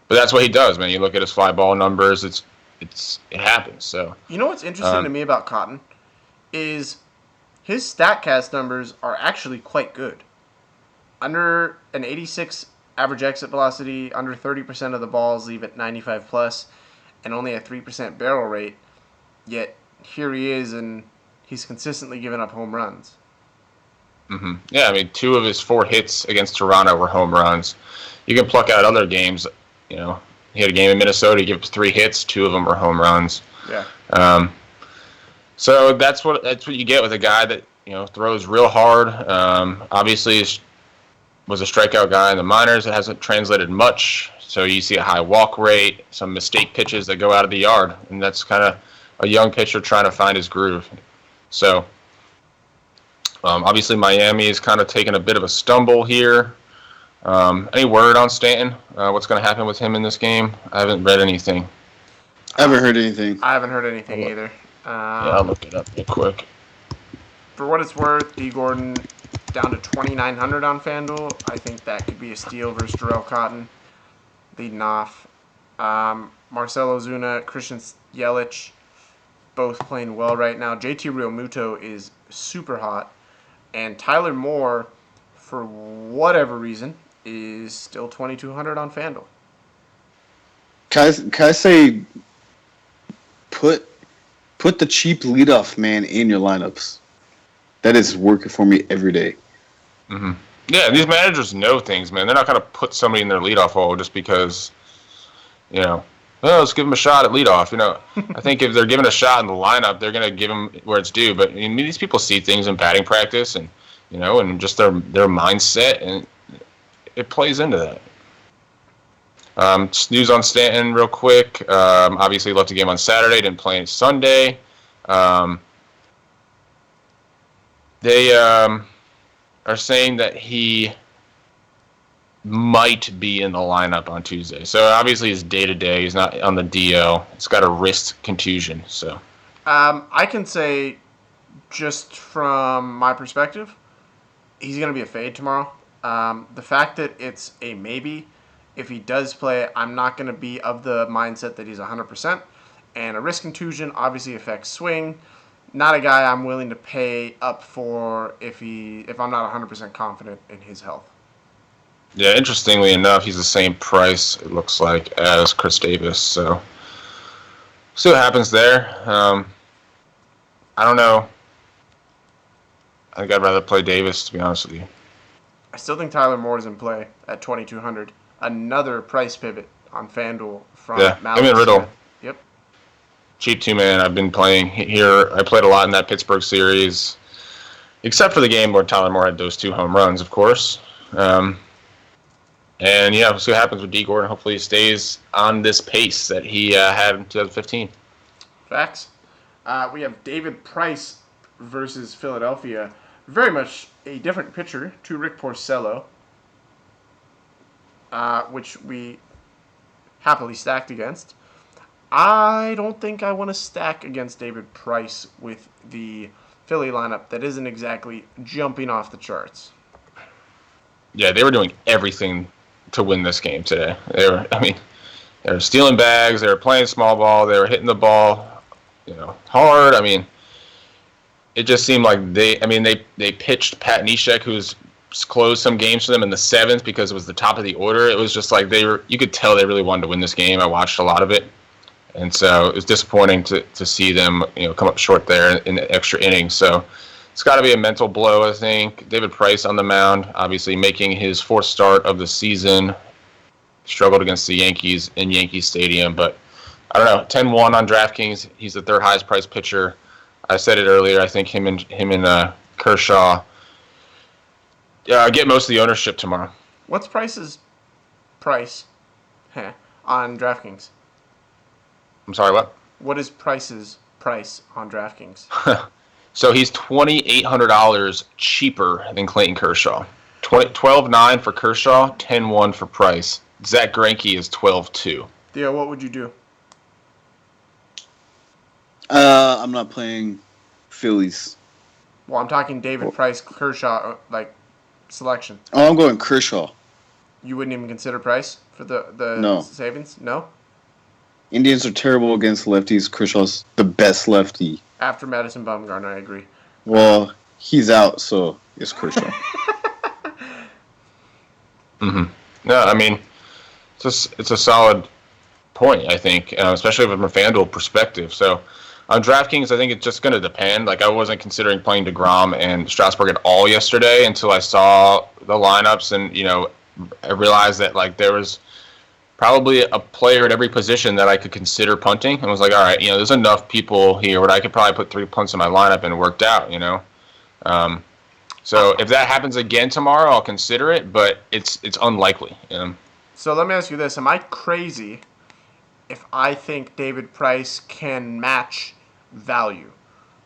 S2: that's what he does, man. You look at his fly ball numbers; it happens. So
S1: You know what's interesting to me about Cotton is his StatCast numbers are actually quite good. Under an 86 average exit velocity, under 30% of the balls leave at 95 plus, and only a 3% barrel rate. Yet here he is, and he's consistently giving up home runs.
S2: yeah, I mean, 2 of his 4 hits against Toronto were home runs. You can pluck out other games. You know, he had a game in Minnesota. He gave up 3 hits. 2 of them were home runs.
S1: Yeah.
S2: So that's what you get with a guy that throws real hard. Obviously, was a strikeout guy in the minors. It hasn't translated much. So you see a high walk rate, some mistake pitches that go out of the yard, and that's kind of a young pitcher trying to find his groove. So obviously Miami is kind of taking a bit of a stumble here. Any word on Stanton? What's going to happen with him in this game? I haven't read anything.
S3: I haven't heard anything.
S1: I haven't heard anything either.
S2: Yeah, I'll look it up real quick.
S1: For what it's worth, D. Gordon down to 2,900 on FanDuel. I think that could be a steal versus Jarrell Cotton leading off. Marcelo Zuna, Christian Yelich, both playing well right now. JT Realmuto is super hot. And Tyler Moore, for whatever reason, is still 2,200 on FanDuel.
S3: Can I say, put the cheap leadoff man in your lineups. That is working for me every day.
S2: Mm-hmm. Yeah, these managers know things, man. They're not going to put somebody in their leadoff hole just because, let's give them a shot at leadoff. I think if they're given a shot in the lineup, they're going to give them where it's due. But these people see things in batting practice, and and just their mindset, and it plays into that. Just news on Stanton real quick. Obviously, left the game on Saturday. Didn't play on Sunday. They are saying that he might be in the lineup on Tuesday. So obviously, he's day-to-day. He's not on the DL. He's got a wrist contusion. So
S1: I can say, just from my perspective, he's going to be a fade tomorrow. The fact that it's a maybe, if he does play, I'm not going to be of the mindset that he's 100%. And a wrist contusion obviously affects swing. Not a guy I'm willing to pay up for if I'm not 100% confident in his health.
S2: Yeah, interestingly enough, he's the same price, it looks like, as Chris Davis. So see what happens there. I don't know. I think I'd rather play Davis, to be honest with you.
S1: I still think Tyler Moore is in play at 2,200. Another price pivot on FanDuel from
S2: him and Riddle.
S1: Yep.
S2: Cheap 2-man. I've been playing here. I played a lot in that Pittsburgh series, except for the game where Tyler Moore had those 2 home runs, of course. And we'll see what happens with D. Gordon. Hopefully he stays on this pace that he had in 2015.
S1: Facts. We have David Price versus Philadelphia. Very much a different pitcher to Rick Porcello, which we happily stacked against. I don't think I want to stack against David Price with the Philly lineup that isn't exactly jumping off the charts.
S2: Yeah, they were doing everything to win this game today. They were stealing bags. They were playing small ball. They were hitting the ball, hard. It just seemed like they pitched Pat Neshek, who's closed some games for them in the 7th because it was the top of the order. It was just like you could tell they really wanted to win this game. I watched a lot of it. And so it was disappointing to see them, come up short there in the extra innings. So it's got to be a mental blow, I think. David Price on the mound, obviously making his 4th start of the season. Struggled against the Yankees in Yankee Stadium, but I don't know. 10-1 on DraftKings. He's the 3rd highest priced pitcher. I said it earlier. I think him and Kershaw get most of the ownership tomorrow.
S1: What's Price's price on DraftKings?
S2: I'm sorry, what?
S1: What is Price's price on DraftKings?
S2: So he's $2,800 cheaper than Clayton Kershaw. 12.9 for Kershaw, 10.1 for Price. Zach Greinke is 12.2.
S1: Theo, what would you do?
S3: I'm not playing Phillies.
S1: Well, I'm talking David Price, Kershaw, selection.
S3: Oh, I'm going Kershaw.
S1: You wouldn't even consider Price for the
S3: No.
S1: savings? No?
S3: Indians are terrible against lefties. Kershaw's the best lefty.
S1: After Madison Bumgarner, I agree.
S3: Well, he's out, so it's Kershaw.
S2: No, I mean, it's a solid point, I think, especially from a FanDuel perspective. So on DraftKings, I think it's just going to depend. Like, I wasn't considering playing DeGrom and Strasburg at all yesterday until I saw the lineups, and, I realized that, like, there was probably a player at every position that I could consider punting, and was like, all right, there's enough people here where I could probably put 3 punts in my lineup, and it worked out, So if that happens again tomorrow, I'll consider it, but it's unlikely.
S1: So let me ask you this. Am I crazy if I think David Price can match value?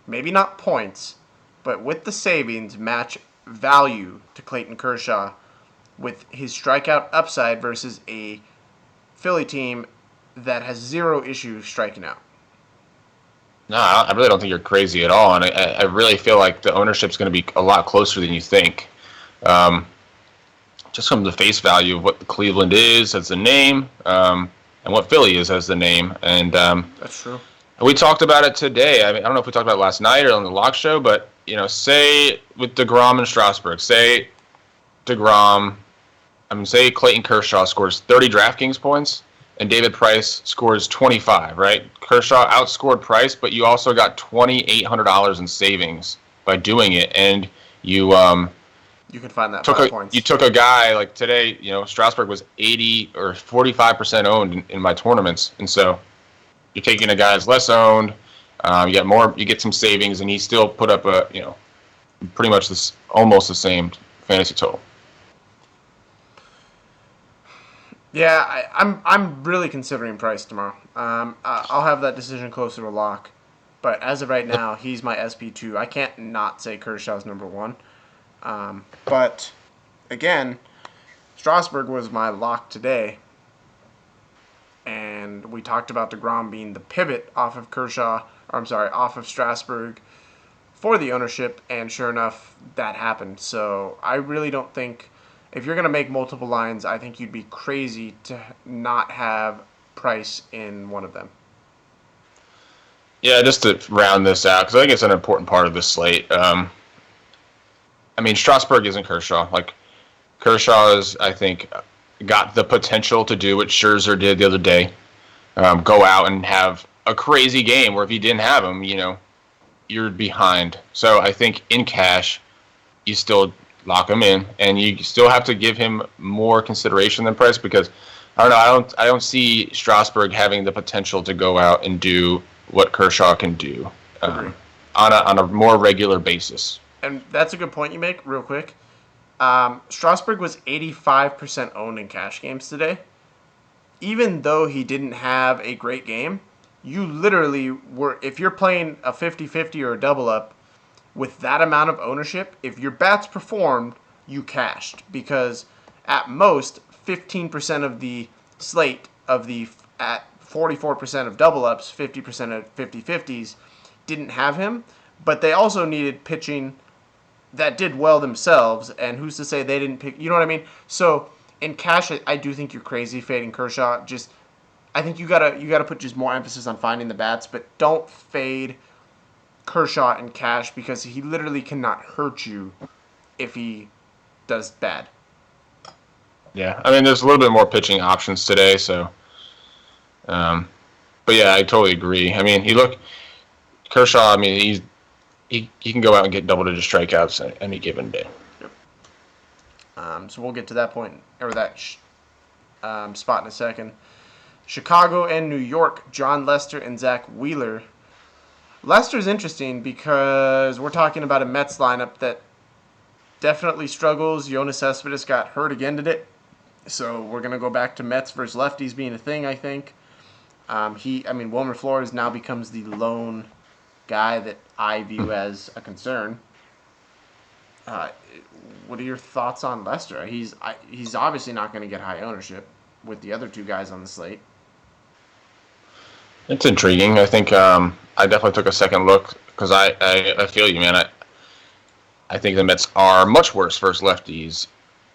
S1: Maybe not points, but with the savings, match value to Clayton Kershaw with his strikeout upside versus a Philly team that has zero issues striking out.
S2: No, I really don't think you're crazy at all, and I really feel like the ownership's going to be a lot closer than you think. Just from the face value of what Cleveland is as the name, and what Philly is as the name, and
S1: That's true.
S2: we talked about it today. I don't know if we talked about it last night or on the lock show, but say with DeGrom and Strasburg, say Clayton Kershaw scores 30 DraftKings points and David Price scores 25, right? Kershaw outscored Price, but you also got $2,800 in savings by doing it, and you
S1: can find that points.
S2: You took a guy like today. Strasburg was 80 or 45% owned in my tournaments, and so you're taking a guy that's less owned. You get more. You get some savings, and he still put up pretty much almost the same fantasy total.
S1: Yeah, I'm really considering Price tomorrow. I'll have that decision closer to lock, but as of right now, he's my SP2. I can't not say Kershaw's number one. But again, Strasburg was my lock today, and we talked about DeGrom being the pivot off of off of Strasburg for the ownership, and sure enough, that happened. So I really don't think, if you're going to make multiple lines, I think you'd be crazy to not have Price in one of them.
S2: Yeah, just to round this out, because I think it's an important part of this slate. Strasburg isn't Kershaw. Like, Kershaw is, I think, got the potential to do what Scherzer did the other day. Go out and have a crazy game where if you didn't have him, you're behind. So I think in cash, you still lock him in, and you still have to give him more consideration than Price, because I don't see Strasburg having the potential to go out and do what Kershaw can do on a more regular basis.
S1: And that's a good point you make, real quick. Strasburg was 85% owned in cash games today. Even though he didn't have a great game, you literally were, if you're playing a 50-50 or a double up, with that amount of ownership, if your bats performed, you cashed. Because at most, 15% of the slate at 44% of double ups, 50% of 50-50s didn't have him. But they also needed pitching that did well themselves, and who's to say they didn't pick, you know what I mean? So in cash, I do think you're crazy fading Kershaw. I think you gotta put just more emphasis on finding the bats, but don't fade Kershaw in cash, because he literally cannot hurt you if he does bad.
S2: Yeah, there's a little bit more pitching options today, so. But yeah, I totally agree. Kershaw. He can go out and get double-digit strikeouts any given day.
S1: Yep. So we'll get to that point, or that spot in a second. Chicago and New York, John Lester and Zach Wheeler. Lester's interesting because we're talking about a Mets lineup that definitely struggles. Yoenis Cespedes got hurt again today, so we're going to go back to Mets versus lefties being a thing, I think. Wilmer Flores now becomes the lone guy that I view as a concern. What are your thoughts on Lester? He's obviously not going to get high ownership with the other two guys on the slate.
S2: It's intriguing. I think I definitely took a second look because I feel you, man. I think the Mets are much worse versus lefties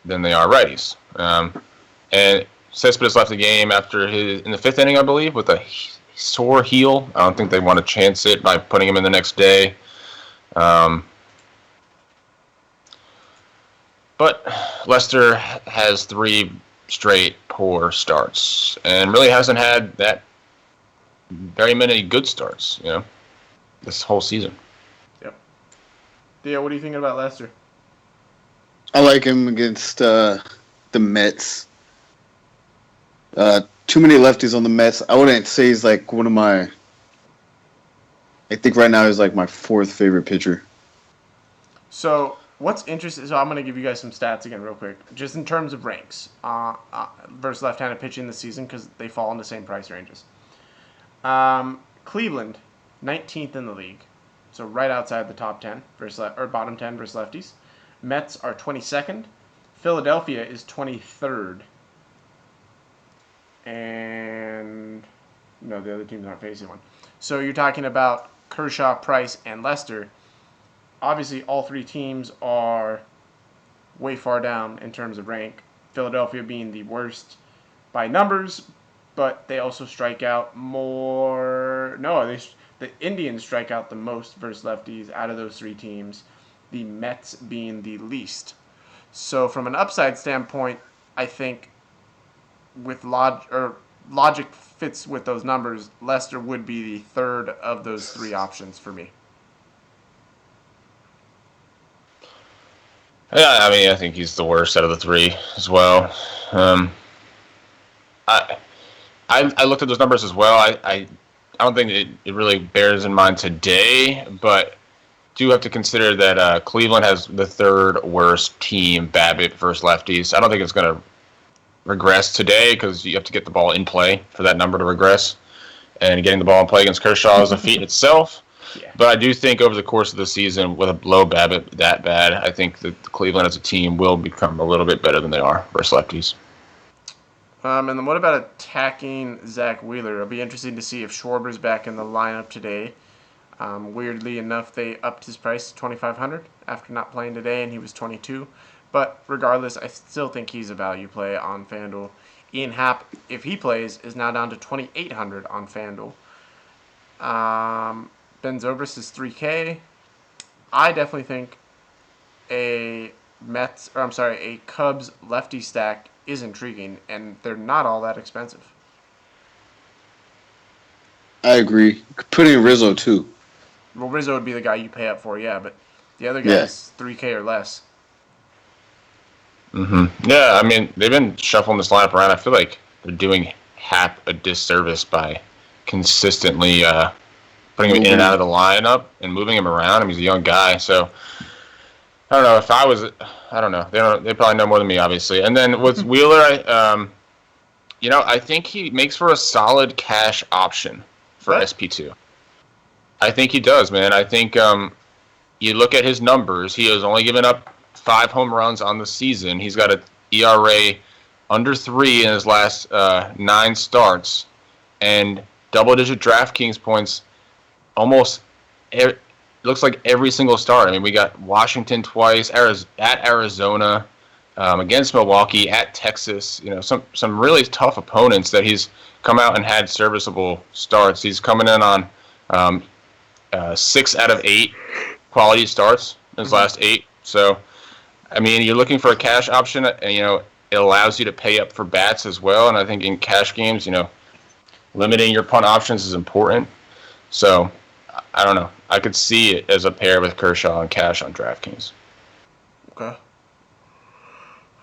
S2: than they are righties. And Cespedes left the game after in the fifth inning, I believe, with a sore heel. I don't think they want to chance it by putting him in the next day. But Lester has 3 straight poor starts and really hasn't had that very many good starts, this whole season.
S1: Yep. Theo, what are you thinking about Lester?
S3: I like him against the Mets. Too many lefties on the Mets. I wouldn't say he's like one of my. I think right now he's like my 4th favorite pitcher.
S1: So what's interesting? So I'm going to give you guys some stats again, real quick, just in terms of ranks versus left-handed pitching this season because they fall in the same price ranges. Cleveland, 19th in the league, so right outside the top 10 or bottom 10 versus lefties. Mets are 22nd. Philadelphia is 23rd. And no, the other teams aren't facing one. So you're talking about Kershaw, Price, and Lester. Obviously, all 3 teams are way far down in terms of rank. Philadelphia being the worst by numbers, but they also strike out more. No, the Indians strike out the most versus lefties out of those 3 teams, the Mets being the least. So from an upside standpoint, I think with logic fits with those numbers, Lester would be the 3rd of those 3 options for me.
S2: Yeah, I mean, I think he's the worst out of the 3 as well. I looked at those numbers as well. I don't think it really bears in mind today, but do have to consider that Cleveland has the 3rd worst team BABIP versus lefties. I don't think it's going to regress today because you have to get the ball in play for that number to regress. And getting the ball in play against Kershaw is a feat in itself. Yeah. But I do think over the course of the season, with a low BABIP that bad, I think that Cleveland as a team will become a little bit better than they are versus lefties.
S1: And then what about attacking Zach Wheeler? It'll be interesting to see if Schwarber's back in the lineup today. Weirdly enough, they upped his price to $2,500 after not playing today, and he was $22. But regardless, I still think he's a value play on FanDuel. Ian Happ, if he plays, is now down to $2,800 on FanDuel. Ben Zobrist is $3K. I definitely think a Cubs lefty stack is intriguing, and they're not all that expensive.
S3: I agree. Put in Rizzo too.
S1: Well, Rizzo would be the guy you pay up for, yeah, but the other guys, 3K or less.
S2: Mm-hmm. Yeah, I mean, they've been shuffling this lineup around. I feel like they're doing Hap a disservice by consistently putting him in and out of the lineup and moving him around. I mean, he's a young guy, so I don't know. If I was, I don't know. They probably know more than me, obviously. And then with Wheeler, I think he makes for a solid cash option for SP2. I think he does, man. I think you look at his numbers. He has only given up 5 home runs on the season. He's got an ERA under 3 in his last 9 starts, and double-digit DraftKings points almost. It looks like every single start. I mean, we got Washington twice, at Arizona, against Milwaukee, at Texas. Some really tough opponents that he's come out and had serviceable starts. He's coming in on 6 out of 8 quality starts in his last 8. So, I mean, you're looking for a cash option, and it allows you to pay up for bats as well. And I think in cash games, limiting your punt options is important. So, I don't know. I could see it as a pair with Kershaw and cash on DraftKings.
S1: Okay.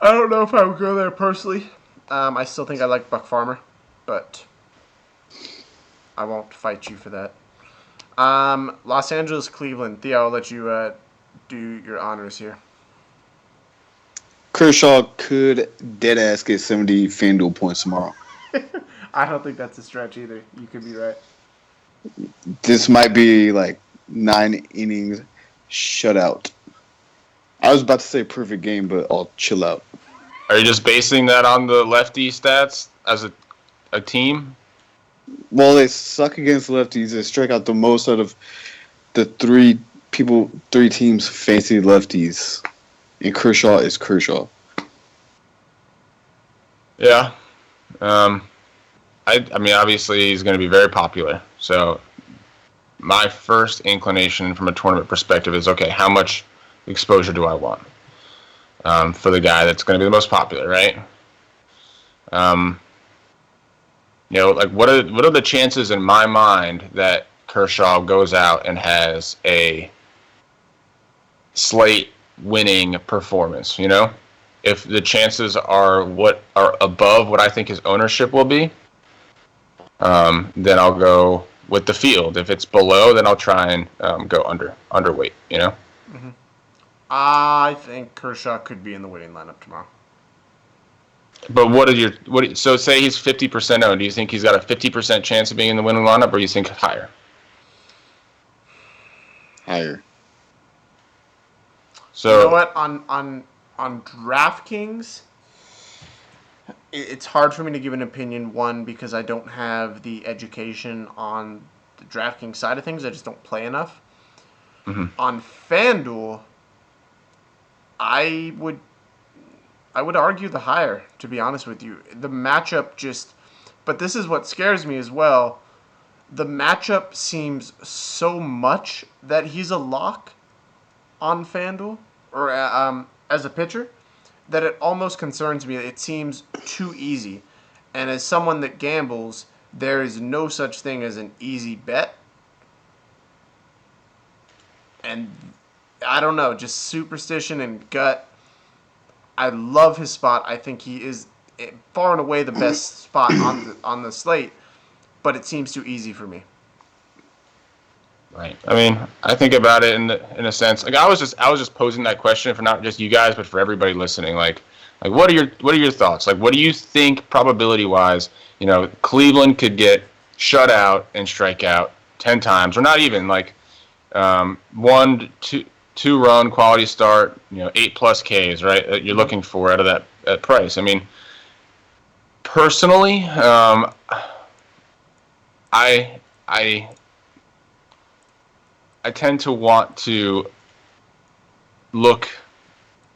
S1: I don't know if I would go there personally. I still think I like Buck Farmer, but I won't fight you for that. Los Angeles, Cleveland. Theo, I'll let you do your honors here.
S3: Kershaw could dead-ass get 70 FanDuel points tomorrow.
S1: I don't think that's a stretch either. You could be right.
S3: This might be like 9 innings shutout. I was about to say perfect game, but I'll chill out.
S2: Are you just basing that on the lefty stats as a team?
S3: Well, they suck against lefties. They strike out the most out of the three teams facing lefties. And Kershaw is Kershaw.
S2: Yeah. I mean, obviously he's going to be very popular. So my first inclination from a tournament perspective is, okay, how much exposure do I want for the guy that's going to be the most popular, right? Like what are the chances in my mind that Kershaw goes out and has a slate winning performance? If the chances are above what I think his ownership will be, then I'll go with the field. If it's below, then I'll try and go underweight.
S1: Mm-hmm. I think Kershaw could be in the winning lineup tomorrow.
S2: But so say he's 50% owned. Do you think he's got a 50% chance of being in the winning lineup, or do you think higher?
S3: Higher.
S1: So you know what? On DraftKings, it's hard for me to give an opinion. One, because I don't have the education on the DraftKings side of things. I just don't play enough.
S2: Mm-hmm.
S1: On FanDuel, I would argue the higher, to be honest with you. The matchup but this is what scares me as well. The matchup seems so much that he's a lock on FanDuel or as a pitcher that it almost concerns me. It seems too easy. And as someone that gambles, there is no such thing as an easy bet. And I don't know, just superstition and gut. I love his spot. I think he is far and away the best spot on the slate, but it seems too easy for me.
S2: Right. I mean, I think about it in a sense. Like I was just posing that question for not just you guys, but for everybody listening. Like what are your thoughts? Like what do you think probability wise? Cleveland could get shut out and strike out 10 times, or not even like 2 run quality start. 8+ Ks, right? That you're looking for out of that price. I mean, personally, I tend to want to look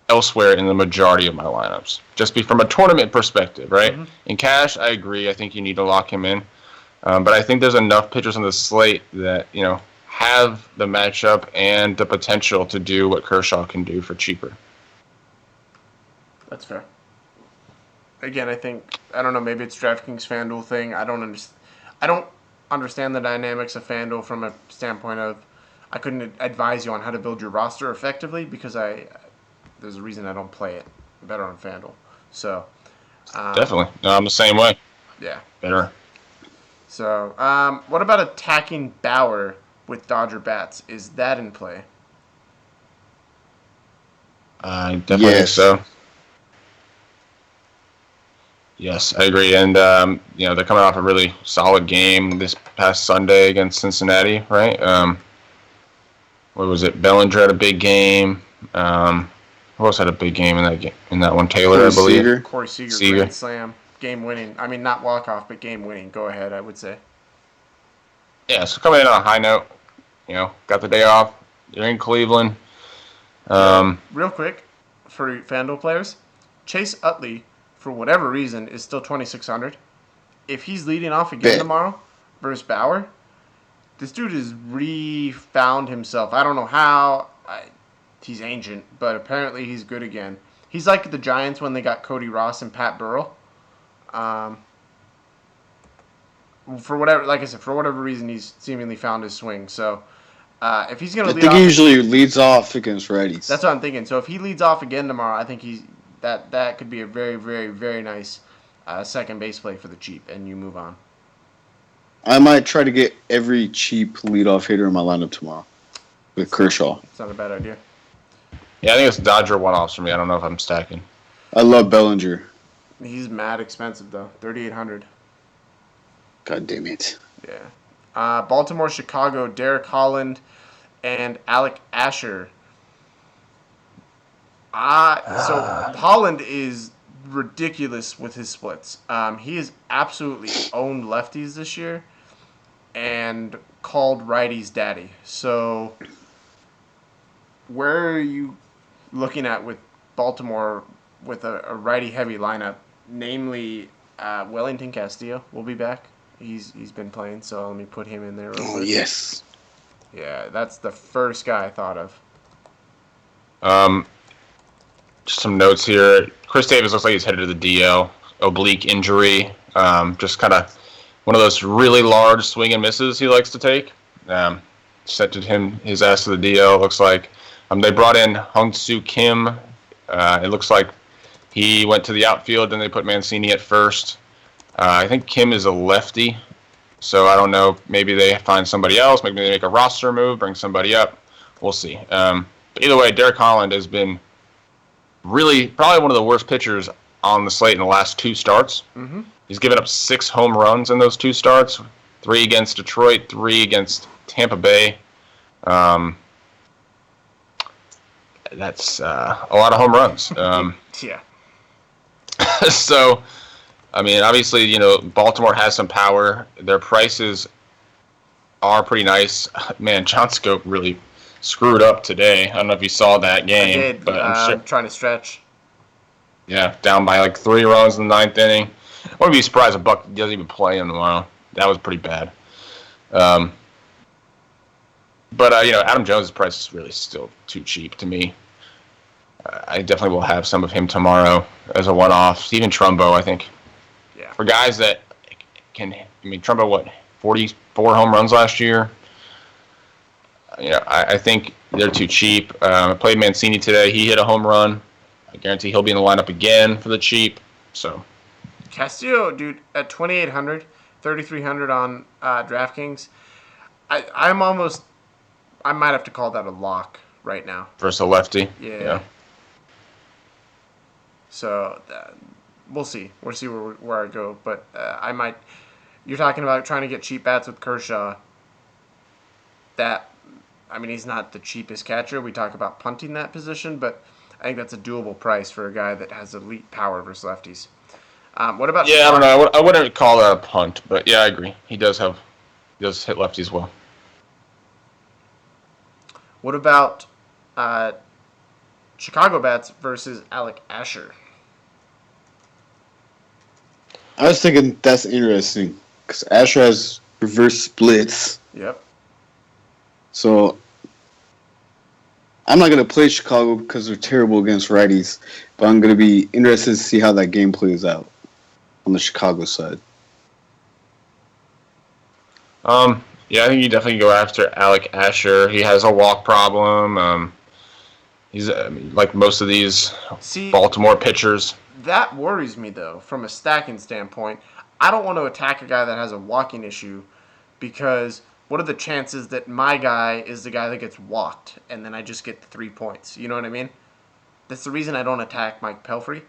S2: elsewhere in the majority of my lineups, just from a tournament perspective, right? Mm-hmm. In cash, I agree. I think you need to lock him in, but I think there's enough pitchers on the slate that have the matchup and the potential to do what Kershaw can do for cheaper.
S1: That's fair. Again, I don't know, maybe it's DraftKings FanDuel thing. I don't understand the dynamics of FanDuel from a standpoint of I couldn't advise you on how to build your roster effectively because there's a reason I don't play it better on FanDuel. So
S2: definitely. No, I'm the same way.
S1: Yeah.
S2: Better.
S1: So what about attacking Bauer with Dodger bats? Is that in play?
S2: I definitely think so. Yes, I agree. And, they're coming off a really solid game this past Sunday against Cincinnati, right? What was it? Bellinger had a big game. Who else had a big game in that one? Taylor, I believe.
S1: Corey Seager. Grand slam. Game winning. I mean, not walk-off, but game winning. Go ahead, I would say.
S2: Yeah, so coming in on a high note, got the day off. You're in Cleveland.
S1: Real quick, for FanDuel players, Chase Utley, for whatever reason, is still 2,600. If he's leading off again tomorrow versus Bauer, this dude has re-found himself. I don't know how. He's ancient, but apparently he's good again. He's like the Giants when they got Cody Ross and Pat Burrell. For whatever reason, he's seemingly found his swing. So if he's going to lead off,
S3: he usually leads off against righties.
S1: That's what I'm thinking. So if he leads off again tomorrow, I think that could be a very, very, very nice second base play for the cheap, and you move on.
S3: I might try to get every cheap leadoff hitter in my lineup tomorrow with Kershaw.
S1: It's not a bad idea.
S2: Yeah, I think it's Dodger one-offs for me. I don't know if I'm stacking.
S3: I love Bellinger.
S1: He's mad expensive, though. $3,800.
S3: God damn it.
S1: Yeah. Baltimore, Chicago, Derek Holland. and Alec Asher. So Holland is ridiculous with his splits. He has absolutely owned lefties this year and called righties daddy. So where are you looking at with Baltimore with a righty heavy lineup? Namely, Wellington Castillo will be back. He's been playing, so let me put him in there real
S3: Oh
S1: quick.
S3: yes.
S1: Yeah, that's the first guy I thought of.
S2: Just some notes here. Chris Davis looks like he's headed to the DL. Oblique injury. Just kind of one of those really large swing and misses he likes to take. Set his ass to the DL. Looks like they brought in Hung Soo Kim. It looks like he went to the outfield, then they put Mancini at first. I think Kim is a lefty, so I don't know. Maybe they find somebody else. Maybe they make a roster move, bring somebody up. We'll see. But either way, Derek Holland has been really probably one of the worst pitchers on the slate in the last 2 starts.
S1: Mm-hmm.
S2: He's given up 6 home runs in those 2 starts, 3 against Detroit, 3 against Tampa Bay. That's a lot of home runs.
S1: Yeah.
S2: So, I mean, obviously, Baltimore has some power. Their prices are pretty nice. Man, John Scope really screwed up today. I don't know if you saw that game.
S1: I did,
S2: but I'm sure.
S1: trying to stretch.
S2: Yeah, down by like 3 runs in the 9th inning. I wouldn't be surprised if Buck doesn't even play him tomorrow. That was pretty bad. But Adam Jones' price is really still too cheap to me. I definitely will have some of him tomorrow as a one-off. Steven Trumbo, I think.
S1: Yeah.
S2: For guys that can, Trumbo, 44 home runs last year? I think they're too cheap. I played Mancini today. He hit a home run. I guarantee he'll be in the lineup again for the cheap. So
S1: Castillo, dude, at 2,800, 3,300 on DraftKings. I might have to call that a lock right now.
S2: versus a lefty.
S1: Yeah. So we'll see. We'll see where I go. But I might. You're talking about trying to get cheap bats with Kershaw. He's not the cheapest catcher. We talk about punting that position, but I think that's a doable price for a guy that has elite power versus lefties. What about?
S2: Yeah, I don't know. I wouldn't call that a punt, but yeah, I agree. He does hit lefties well.
S1: What about Chicago bats versus Alec Asher?
S3: I was thinking that's interesting because Asher has reverse splits.
S1: Yep.
S3: So I'm not going to play Chicago because they're terrible against righties, but I'm going to be interested to see how that game plays out on the Chicago side.
S2: Yeah, I think you definitely go after Alec Asher. He has a walk problem. He's like most of these Baltimore pitchers.
S1: That worries me, though, from a stacking standpoint. I don't want to attack a guy that has a walking issue because what are the chances that my guy is the guy that gets walked and then I just get the 3 points? You know what I mean? That's the reason I don't attack Mike Pelfrey.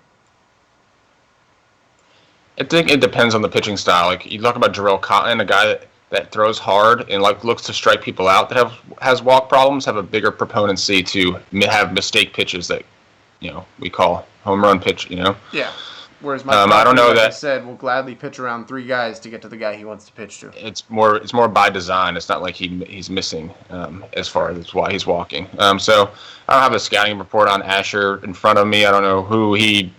S2: I think it depends on the pitching style. Like you talk about Jarrell Cotton, a guy that throws hard and looks to strike people out that has walk problems, have a bigger proponency to have mistake pitches that we call home run pitch.
S1: Yeah. Whereas Mike
S2: I don't know
S1: like
S2: that
S1: I said, will gladly pitch around 3 guys to get to the guy he wants to pitch to.
S2: it's more by design. It's not like he's missing as far as why he's walking. So I don't have a scouting report on Asher in front of me. I don't know who he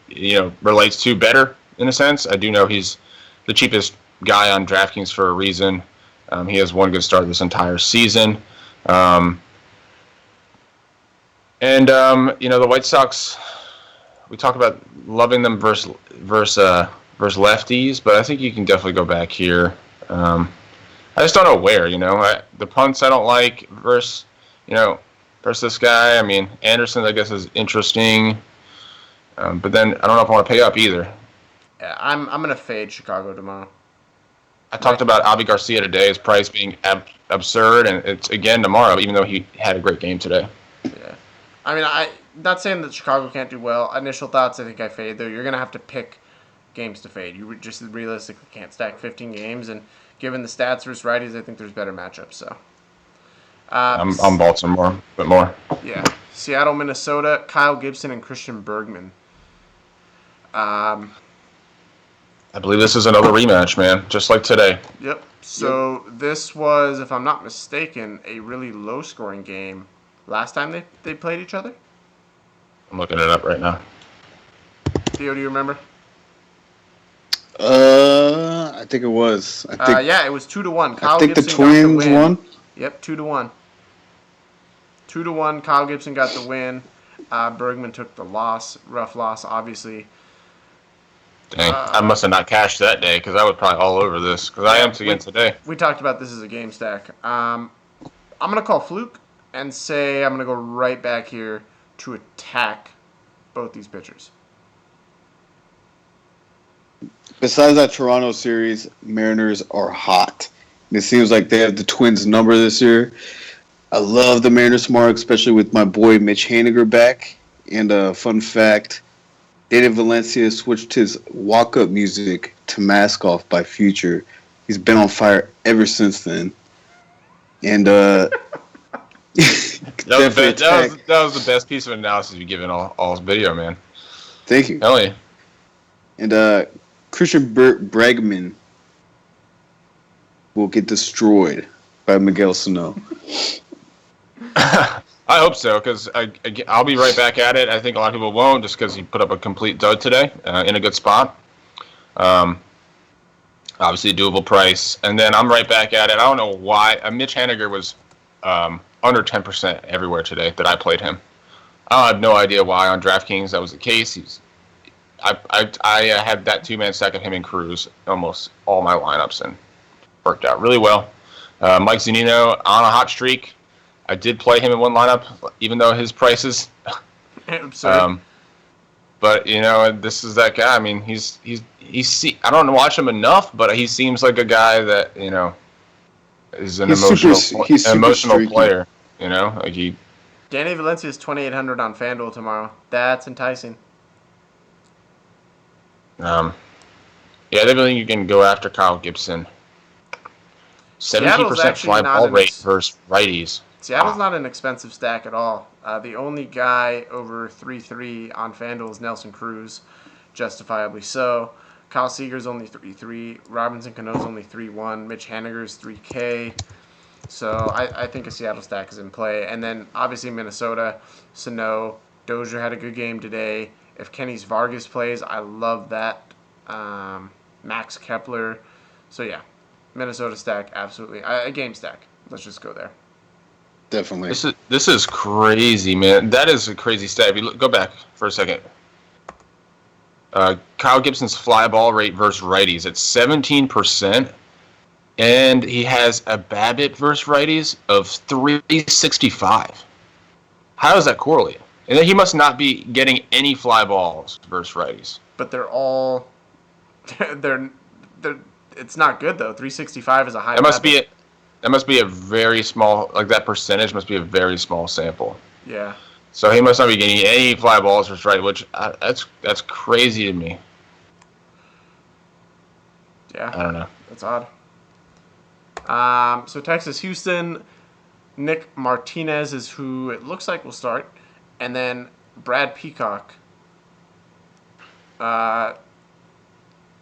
S2: relates to better in a sense. I do know he's the cheapest guy on DraftKings for a reason. He has one good start this entire season. The White Sox, we talk about loving them versus lefties, but I think you can definitely go back here. I just don't know where. The punts I don't like versus this guy. Anderson I guess is interesting, but then I don't know if I want to pay up either.
S1: Yeah, I'm gonna fade Chicago tomorrow.
S2: I talked about Avi Garcia today, his price being absurd, and it's again tomorrow, even though he had a great game today.
S1: Yeah. I'm not saying that Chicago can't do well. Initial thoughts, I think I fade, though. You're going to have to pick games to fade. You just realistically can't stack 15 games, and given the stats versus righties, I think there's better matchups. So,
S2: I'm Baltimore, but more.
S1: Yeah. Seattle, Minnesota, Kyle Gibson and Christian Bergman.
S2: I believe this is another rematch, man, just like today.
S1: Yep. So this was, if I'm not mistaken, a really low-scoring game last time they played each other.
S2: I'm looking it up right now.
S1: Theo, do you remember?
S3: I think it was.
S1: Yeah, it was 2-1.
S3: I think
S1: Gibson
S3: the Twins won.
S1: Yep, 2-1. 2-1. Kyle Gibson got the win. Bergman took the loss. Rough loss, obviously.
S2: Dang, I must have not cashed that day because I was probably all over this because I am again today.
S1: We talked about this as a game stack. I'm going to call fluke and say I'm going to go right back here to attack both these pitchers.
S3: Besides that Toronto series, Mariners are hot. And it seems like they have the Twins' number this year. I love the Mariners tomorrow, especially with my boy Mitch Haniger back. And a fun fact, David Valencia switched his walk-up music to Mask Off by Future. He's been on fire ever since then. And
S2: that was the best piece of analysis you've given all video, man.
S3: Thank you.
S2: Hell yeah.
S3: And Christian Bregman will get destroyed by Miguel Sano.
S2: I hope so, because I'll be right back at it. I think a lot of people won't, just because he put up a complete dud today in a good spot. Obviously, a doable price. And then I'm right back at it. I don't know why. Mitch Haniger was under 10% everywhere today that I played him. I have no idea why on DraftKings that was the case. I had that two-man stack of him and Cruz almost all my lineups and worked out really well. Mike Zunino on a hot streak. I did play him in one lineup, even though his prices. But this is that guy. I mean, he's I don't watch him enough, but he seems like a guy that is an emotional player.
S1: Danny Valencia is 2,800 on FanDuel tomorrow. That's enticing.
S2: Yeah, I definitely think you can go after Kyle Gibson. 17% fly ball rate versus righties.
S1: Seattle's not an expensive stack at all. The only guy over 3.3 on FanDuel is Nelson Cruz, justifiably so. Kyle Seager's only 3.3. Robinson Cano's only 3.1. Mitch Haniger's 3K. So I think a Seattle stack is in play. And then obviously Minnesota, Sano, Dozier had a good game today. If Kenny's Vargas plays, I love that. Max Kepler. So yeah, Minnesota stack, absolutely. A game stack. Let's just go there.
S3: Definitely.
S2: This is crazy, man. That is a crazy stat. Go back for a second. Kyle Gibson's fly ball rate versus righties at 17%, and he has a BABIP versus righties of 365. How does that correlate? And then he must not be getting any fly balls versus righties.
S1: But they're all they're it's not good though. 365 is a high.
S2: That must be a very small, that percentage must be a very small sample.
S1: Yeah.
S2: So he must not be getting any fly balls versus right, which that's crazy to me.
S1: Yeah.
S2: I don't know.
S1: That's odd. So Texas, Houston, Nick Martinez is who it looks like will start, and then Brad Peacock.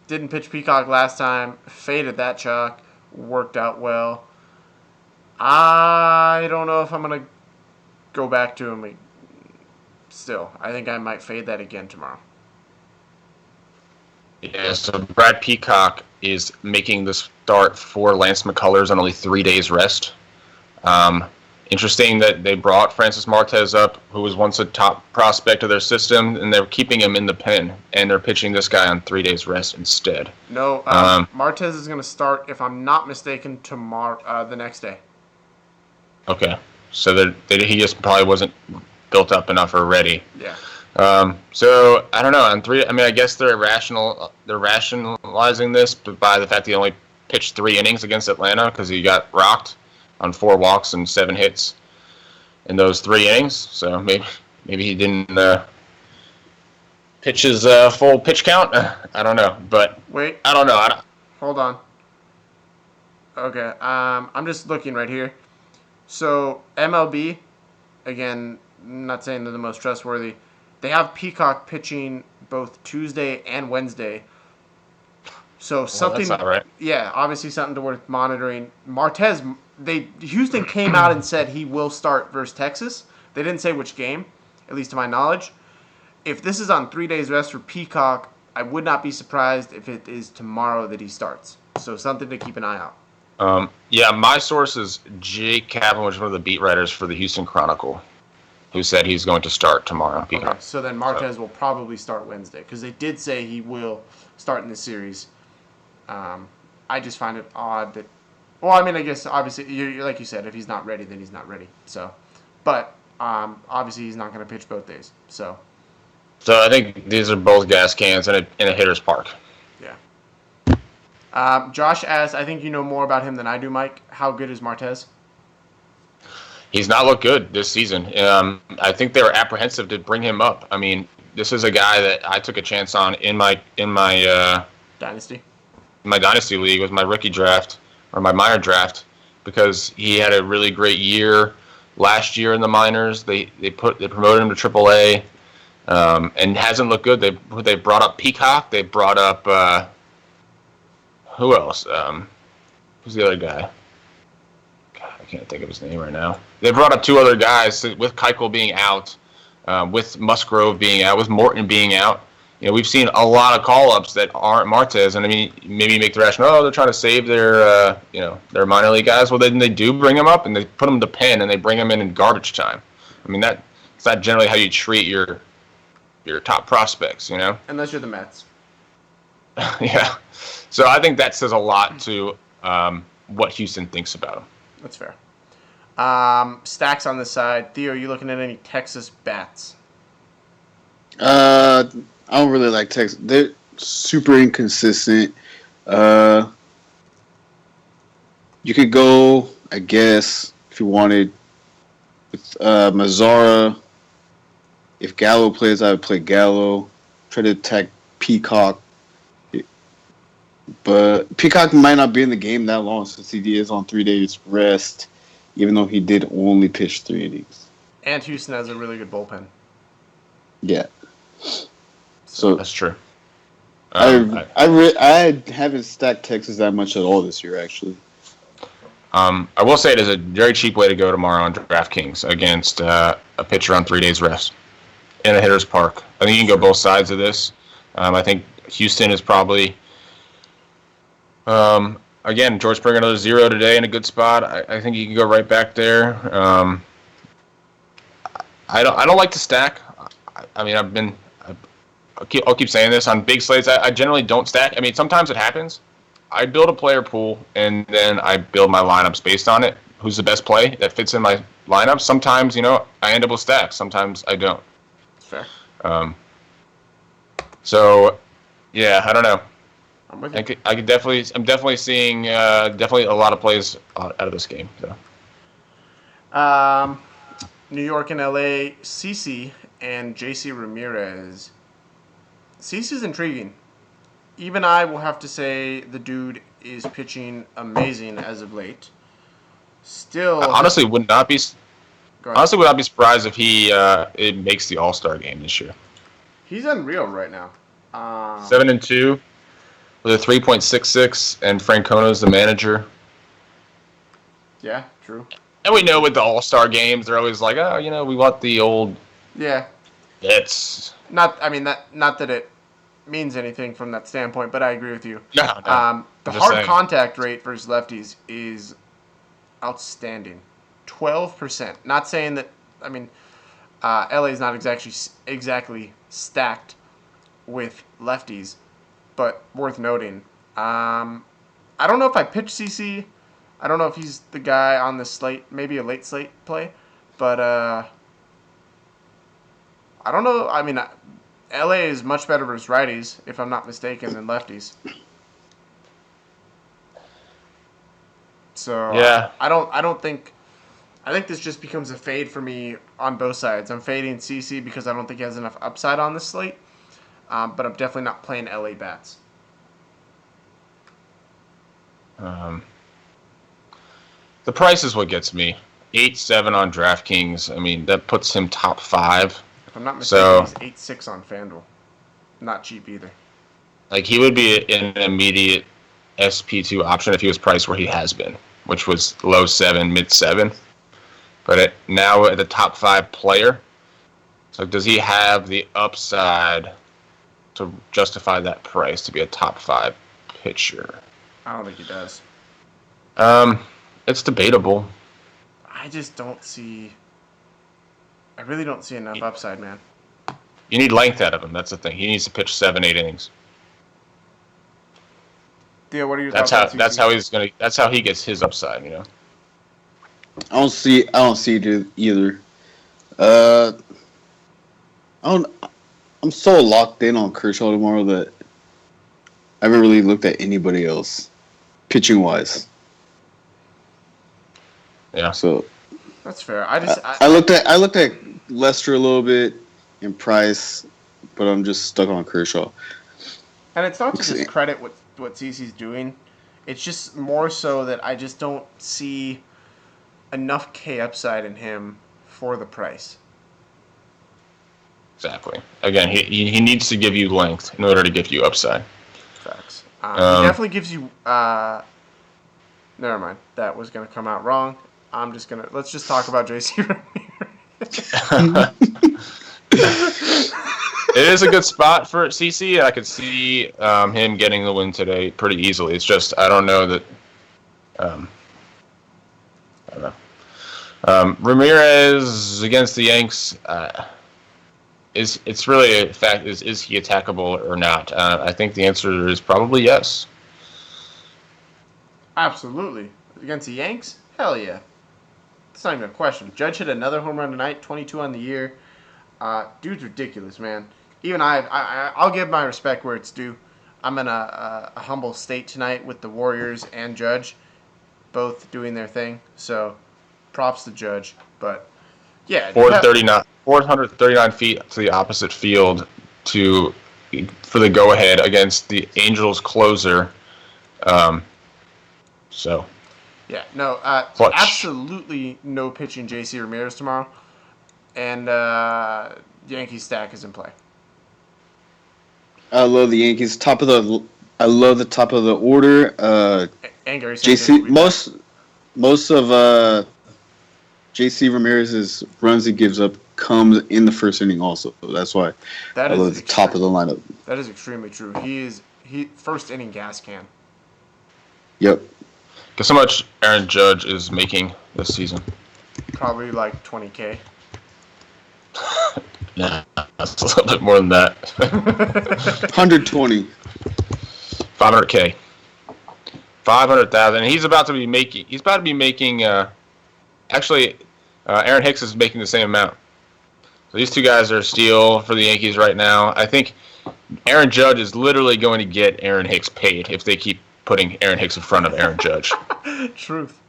S1: Didn't pitch Peacock last time. Faded that chalk. Worked out well. I don't know if I'm going to go back to him still. I think I might fade that again tomorrow.
S2: Yeah, so Brad Peacock is making the start for Lance McCullers on only 3 days rest. Interesting that they brought Francis Martes up, who was once a top prospect of their system, and they're keeping him in the pen, and they're pitching this guy on 3 days rest instead.
S1: No, Martes is going to start, if I'm not mistaken, tomorrow, the next day.
S2: Okay, so he just probably wasn't built up enough or ready.
S1: Yeah.
S2: So I don't know. On 3, I mean, I guess they're rationalizing this by the fact he only pitched 3 innings against Atlanta because he got rocked on 4 walks and 7 hits in those 3 innings. So maybe he didn't pitch his full pitch count. I don't know, but
S1: wait,
S2: I don't know.
S1: Hold on. Okay, I'm just looking right here. So MLB, again, not saying they're the most trustworthy. They have Peacock pitching both Tuesday and Wednesday. So
S2: Well, that's
S1: something,
S2: not right.
S1: yeah, obviously something to worth monitoring. Martez, Houston came out and said he will start versus Texas. They didn't say which game, at least to my knowledge. If this is on 3 days rest for Peacock, I would not be surprised if it is tomorrow that he starts. So something to keep an eye out.
S2: Yeah, my source is Jake Kaplan, which is one of the beat writers for the Houston Chronicle, who said he's going to start tomorrow.
S1: Okay, so then Martez will probably start Wednesday because they did say he will start in this series. I just find it odd that. Well, I mean, I guess obviously, you're like you said, if he's not ready, then he's not ready. So, but obviously he's not going to pitch both days. So
S2: I think these are both gas cans in a hitter's park.
S1: yeah. Josh asks, I think you know more about him than I do, Mike. How good is Martez?
S2: He's not looked good this season. I think they were apprehensive to bring him up. I mean, this is a guy that I took a chance on in my
S1: Dynasty.
S2: my dynasty league with my rookie draft or my minor draft because he had a really great year last year in the minors. They promoted him to AAA, and hasn't looked good. They brought up Peacock. They brought up who else? Who's the other guy? God, I can't think of his name right now. They brought up two other guys with Keuchel being out, with Musgrove being out, with Morton being out. You know, we've seen a lot of call-ups that aren't Martez, and I mean, maybe make the rationale, oh, they're trying to save their, their minor league guys. Well, then they do bring them up, and they put them to pen, and they bring them in garbage time. I mean, that's not generally how you treat your top prospects, you know?
S1: Unless you're the Mets.
S2: Yeah. So I think that says a lot to what Houston thinks about him.
S1: That's fair. Stacks on the side. Theo, are you looking at any Texas bats?
S3: I don't really like Texas. They're super inconsistent. You could go, I guess, if you wanted, with Mazzara. If Gallo plays, I would play Gallo. Try to attack Peacock. But Peacock might not be in the game that long since he is on 3 days rest, even though he did only pitch 3 innings.
S1: And Houston has a really good bullpen.
S3: Yeah. So
S2: that's true.
S3: I haven't stacked Texas that much at all this year, actually.
S2: I will say it is a very cheap way to go tomorrow on DraftKings against a pitcher on 3 days rest in a hitter's park. I think you can go both sides of this. I think Houston is probably, again, George Springer another 0 today in a good spot. I think you can go right back there. I don't like to stack. I mean, I'll keep saying this on big slates. I generally don't stack. I mean, sometimes it happens. I build a player pool and then I build my lineups based on it. Who's the best play that fits in my lineup? Sometimes, I end up with stacks. Sometimes I don't.
S1: Fair.
S2: So, yeah, I don't know.
S1: I'm with you.
S2: I'm definitely seeing definitely a lot of plays out of this game. So.
S1: New York and LA, CC and JC Ramirez. CC's intriguing. Even I will have to say the dude is pitching amazing as of late. Still,
S2: I honestly would not be surprised if he it makes the All-Star game this year.
S1: He's unreal right now.
S2: 7-2 with a 3.66, and Francona's the manager.
S1: Yeah, true.
S2: And we know with the All-Star games, they're always like, oh, we want the old.
S1: Yeah.
S2: It's
S1: not that it means anything from that standpoint, but I agree with you.
S2: No.
S1: The hard contact rate versus lefties is outstanding. 12%. Not saying that. I mean, LA is not exactly stacked with lefties, but worth noting. I don't know if I pitch CC. I don't know if he's the guy on the slate, maybe a late slate play, but I don't know. I mean, LA is much better versus righties, if I'm not mistaken, than lefties. So
S2: yeah,
S1: I think this just becomes a fade for me on both sides. I'm fading CC because I don't think he has enough upside on this slate, but I'm definitely not playing LA bats.
S2: The price is what gets me. 8.7 on DraftKings. I mean, that puts him top 5.
S1: If I'm not
S2: So,
S1: mistaken, he's 8.6 on FanDuel. Not cheap either.
S2: like, he would be an immediate SP2 option if he was priced where he has been, which was low 7, mid 7. But now at the top 5 player, so does he have the upside to justify that price to be a top 5 pitcher?
S1: I don't think he does.
S2: It's debatable.
S1: I just don't see. I really don't see enough upside, man.
S2: You need length out of him. That's the thing. He needs to pitch 7, 8 innings.
S1: Theo, what are your
S2: That's
S1: thoughts?
S2: That's how he gets his upside. You know.
S3: I don't see it either. I don't. I'm so locked in on Kershaw tomorrow that I haven't really looked at anybody else, pitching wise.
S2: Yeah.
S3: So
S1: That's fair.
S3: I looked at Lester a little bit in price, but I'm just stuck on Kershaw.
S1: And it's not to discredit what CeCe's doing. It's just more so that I just don't see enough K upside in him for the price.
S2: Exactly. Again, he needs to give you length in order to give you upside.
S1: Facts. He definitely gives you. Never mind. That was gonna come out wrong. Let's just talk about JC Ramirez.
S2: It is a good spot for CC. I could see him getting the win today pretty easily. It's just I don't know that. I don't know. Ramirez against the Yanks. It's really a fact is he attackable or not? I think the answer is probably yes.
S1: Absolutely. Against the Yanks? Hell yeah. It's not even a question. Judge hit another home run tonight, 22 on the year. Dude's ridiculous, man. Even I'll give my respect where it's due. I'm in a humble state tonight with the Warriors and Judge both doing their thing. So props to Judge. But yeah.
S2: 439 feet to the opposite field for the go-ahead against the Angels closer. So.
S1: Yeah, no, absolutely no pitching JC Ramirez tomorrow. And Yankees stack is in play.
S3: I love the Yankees. I love the top of the order.
S1: And Gary
S3: JC most of JC Ramirez's runs he gives up comes in the first inning also. That's why I love the top of the lineup.
S1: That is extremely true. He first inning gas can.
S3: Yep.
S2: Guess how much Aaron Judge is making this season?
S1: Probably like $20K.
S2: Nah, that's a little bit more than that.
S3: 120.
S2: 500K. 500,000. He's about to be making. Actually, Aaron Hicks is making the same amount. So these two guys are a steal for the Yankees right now. I think Aaron Judge is literally going to get Aaron Hicks paid if they keep putting Aaron Hicks in front of Aaron Judge.
S1: Truth.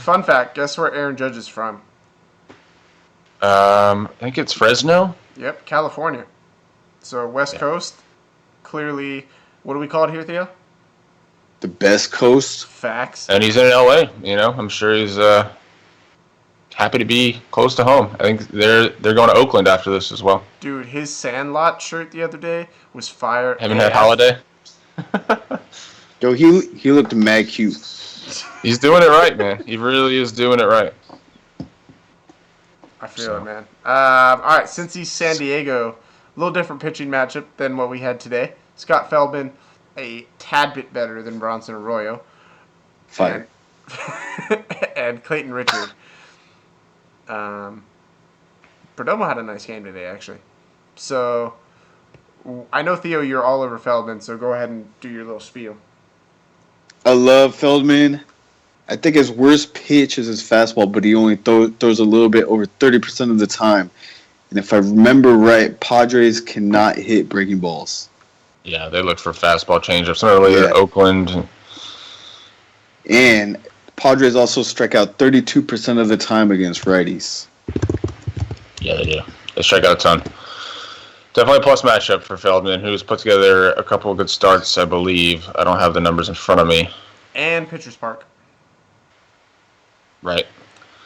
S1: Fun fact, guess where Aaron Judge is from?
S2: I think it's Fresno.
S1: Yep, California. So West Coast, clearly, what do we call it here, Theo?
S3: The best coast.
S1: Facts.
S2: And he's in LA, I'm sure he's happy to be close to home. I think they're going to Oakland after this as well.
S1: Dude, his Sandlot shirt the other day was fire.
S2: Haven't had Holiday.
S3: Yo, he looked mad cute.
S2: He's doing it right, man. He really is doing it right.
S1: I feel it, man. All right, since he's San Diego, a little different pitching matchup than what we had today. Scott Feldman, a tad bit better than Bronson Arroyo.
S3: Fire.
S1: And Clayton Richard. Perdomo had a nice game today, actually. So, I know, Theo, you're all over Feldman, so go ahead and do your little spiel.
S3: I love Feldman. I think his worst pitch is his fastball, but he only throws a little bit over 30% of the time. And if I remember right, Padres cannot hit breaking balls.
S2: Yeah, they look for fastball changeups early at Oakland.
S3: And Padres also strike out 32% of the time against righties.
S2: Yeah, they do. They strike out a ton. Definitely a plus matchup for Feldman, who's put together a couple of good starts, I believe. I don't have the numbers in front of me.
S1: And Pitcher's Park.
S2: Right.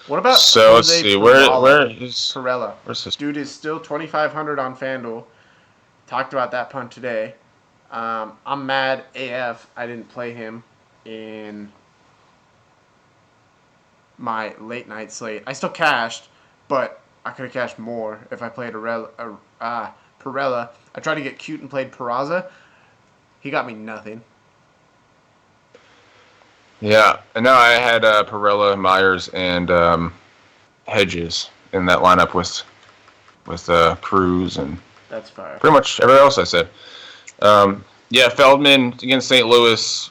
S1: What about
S2: So let's
S1: Jose
S2: see.
S1: Perella?
S2: Where's this?
S1: Dude is still 2,500 on FanDuel. Talked about that punt today. I'm mad AF. I didn't play him in my late night slate. I still cashed, but I could have cashed more if I played Perella. I tried to get cute and played Peraza. He got me nothing.
S2: Yeah. And now I had Perella, Myers, and Hedges in that lineup with Cruz and
S1: That's fire.
S2: pretty much everybody else I said. Yeah, Feldman against St. Louis,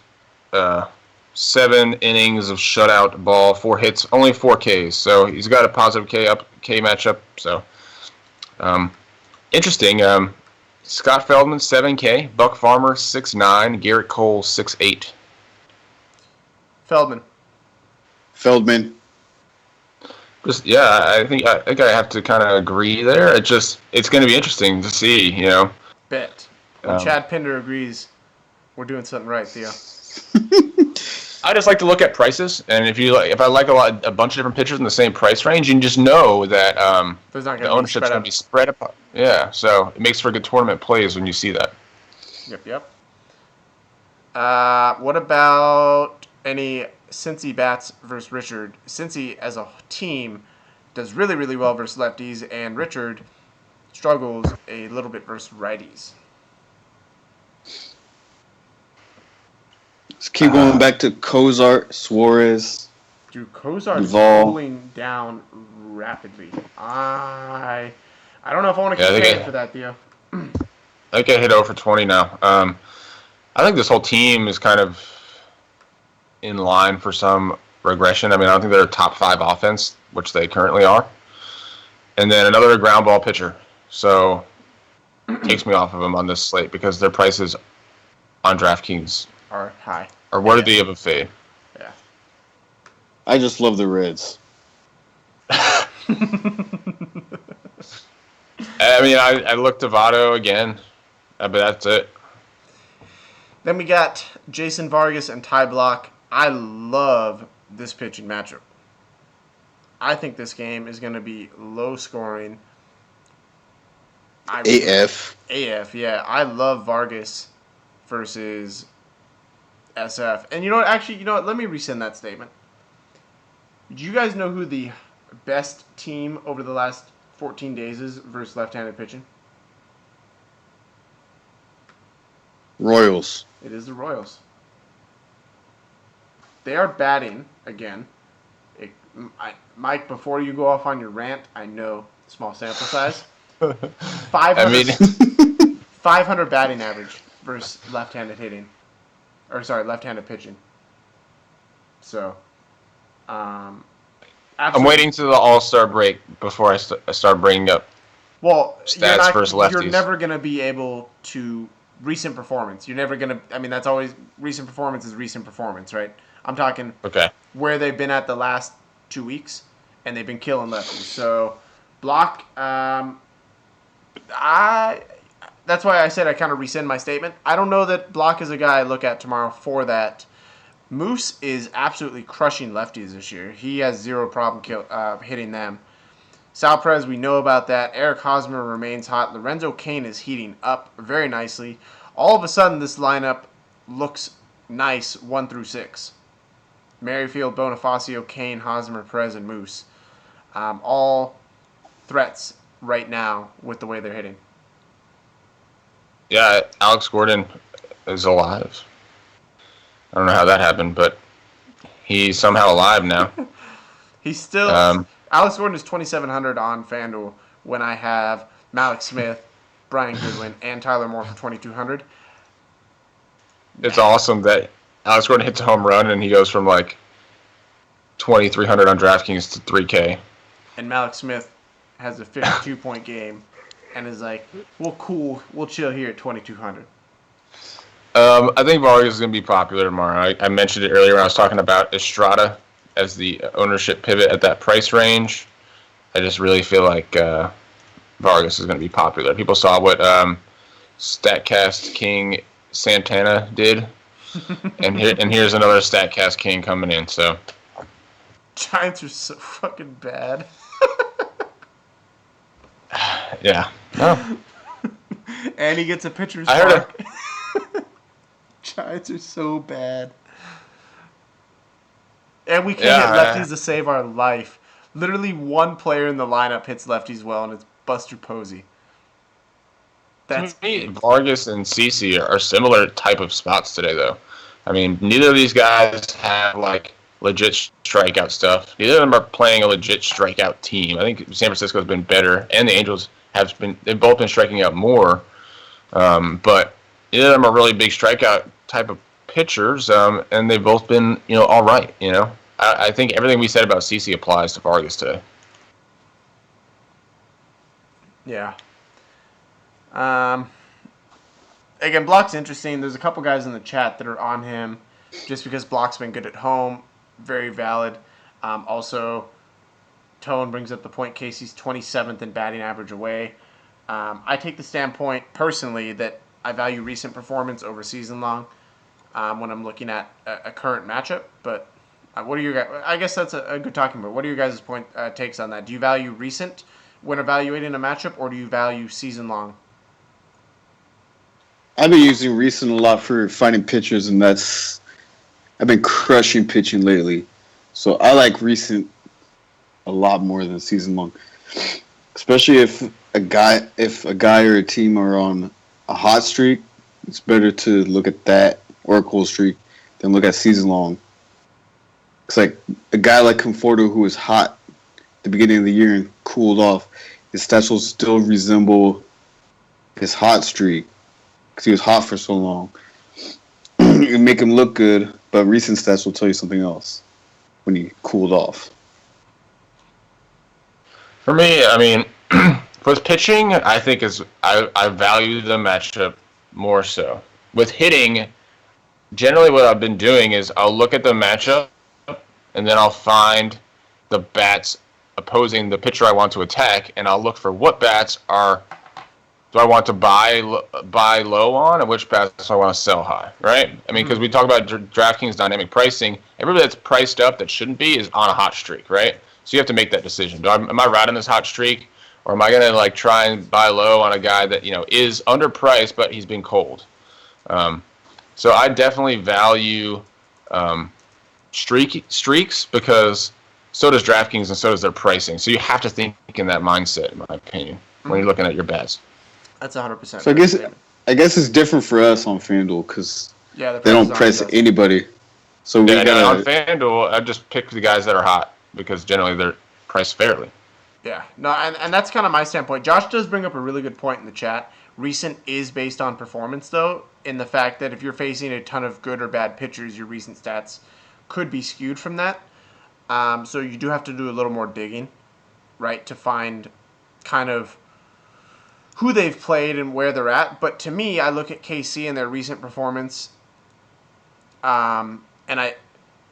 S2: 7 innings of shutout ball, 4 hits, only 4 Ks. So he's got a positive K matchup. So interesting. Scott Feldman 7K, Buck Farmer 6'9", Garrett Cole 6'8".
S1: Feldman.
S2: Just I think I have to kind of agree there. It's going to be interesting to see, you know.
S1: Bet. When Chad Pinder agrees, we're doing something right, Theo.
S2: I just like to look at prices, and if I like a bunch of different pitchers in the same price range, you can just know that
S1: There's not
S2: the ownership's going to be spread apart. Yeah, so it makes for good tournament plays when you see that.
S1: Yep. What about any Cincy bats versus Richard? Cincy as a team does really, really well versus lefties, and Richard struggles a little bit versus righties.
S3: Let's keep going back to Cozart, Suarez.
S1: Dude, Cozart is
S3: Duvall.
S1: cooling down rapidly. I don't know if I want to keep paying for that, Theo.
S2: I think I hit over 20 now. I think this whole team is kind of in line for some regression. I mean, I don't think they're a top 5 offense, which they currently are. And then another ground ball pitcher. So it takes me off of them on this slate because their prices on DraftKings
S1: Are high.
S2: are worthy of a fade.
S1: Yeah.
S3: I just love the Reds.
S2: I mean, I looked to Votto again, but that's it.
S1: Then we got Jason Vargas and Ty Block. I love this pitching matchup. I think this game is going to be low scoring.
S3: AF,
S1: yeah. I love Vargas versus SF. And you know what? Let me rescind that statement. Do you guys know who the best team over the last 14 days is versus left-handed pitching?
S3: Royals.
S1: It is the Royals. They are batting again. Mike, before you go off on your rant, I know small sample size. 500 batting average versus left-handed hitting, left-handed pitching. So,
S2: I'm waiting to the All-Star break before I start bringing up stats versus lefties.
S1: You're never gonna be able to recent performance. You're never gonna. I mean, that's always recent performance is recent performance, right? I'm talking where they've been at the last 2 weeks, and they've been killing lefties. So, Block. That's why I said I kind of rescind my statement. I don't know that Block is a guy I look at tomorrow for that. Moose is absolutely crushing lefties this year. He has zero problem hitting them. Sal Perez, we know about that. Eric Hosmer remains hot. Lorenzo Cain is heating up very nicely. All of a sudden, this lineup looks nice 1 through 6. Merrifield, Bonifacio, Cain, Hosmer, Perez, and Moose. All threats right now with the way they're hitting.
S2: Yeah, Alex Gordon is alive. I don't know how that happened, but he's somehow alive now.
S1: He's still... Alex Gordon is 2,700 on FanDuel when I have Malik Smith, Brian Goodwin, and Tyler Moore for 2,200.
S2: It's awesome that Alex Gordon hits a home run and he goes from like 2,300 on DraftKings to 3K.
S1: And Malik Smith has a 52-point game and is like, well, cool, we'll chill here at 2,200.
S2: I think Vargas is going to be popular tomorrow. I mentioned it earlier when I was talking about Estrada as the ownership pivot at that price range. I just really feel like Vargas is going to be popular. People saw what StatCast King Santana did, and here's another StatCast King coming in. So
S1: Giants are so fucking bad.
S2: Yeah. No.
S1: And he gets a pitcher's
S2: I heard
S1: park. Giants are so bad. And we can't hit lefties to save our life. Literally one player in the lineup hits lefties well, and it's Buster Posey.
S2: To me, Vargas and CeCe are similar type of spots today, though. I mean, neither of these guys have, like, legit strikeout stuff. Neither of them are playing a legit strikeout team. I think San Francisco has been better, and the Angels they've both been striking out more. But neither of them are really big strikeout type of pitchers, and they've both been, all right, I think everything we said about CeCe applies to Vargas today.
S1: Yeah. Again, Block's interesting. There's a couple guys in the chat that are on him just because Block's been good at home. Very valid. Also, Tone brings up the point Casey's 27th in batting average away. I take the standpoint, personally, that I value recent performance over season long when I'm looking at a current matchup. But what are your guys? I guess that's a good talking point. What are your guys' takes on that? Do you value recent when evaluating a matchup, or do you value season long?
S3: I've been using recent a lot for finding pitchers, and I've been crushing pitching lately. So I like recent a lot more than season long, especially if a guy or a team are on a hot streak. It's better to look at that or a cold streak than look at season long. It's like a guy like Conforto who was hot at the beginning of the year and cooled off. His stats will still resemble his hot streak because he was hot for so long. You make him look good, but recent stats will tell you something else when he cooled off.
S2: For me, I mean, with pitching, I think I value the matchup more so. With hitting, generally what I've been doing is I'll look at the matchup and then I'll find the bats opposing the pitcher I want to attack, and I'll look for what bats do I want to buy low on, and which bats do I want to sell high, right? I mean, because we talk about DraftKings dynamic pricing, everybody that's priced up that shouldn't be is on a hot streak, right? So you have to make that decision. Am I riding this hot streak, or am I going to try and buy low on a guy that is underpriced but he's been cold? So I definitely value streaks because so does DraftKings and so does their pricing. So you have to think in that mindset, in my opinion, when you're looking at your bets.
S1: That's 100%.
S3: So I guess it's different for us on FanDuel because they don't price anybody. So
S2: on FanDuel, I just pick the guys that are hot because generally they're priced fairly.
S1: Yeah, no, and that's kind of my standpoint. Josh does bring up a really good point in the chat. Recent is based on performance, though, in the fact that if you're facing a ton of good or bad pitchers, your recent stats could be skewed from that. So you do have to do a little more digging, right, to find kind of who they've played and where they're at. But to me, I look at KC and their recent performance, and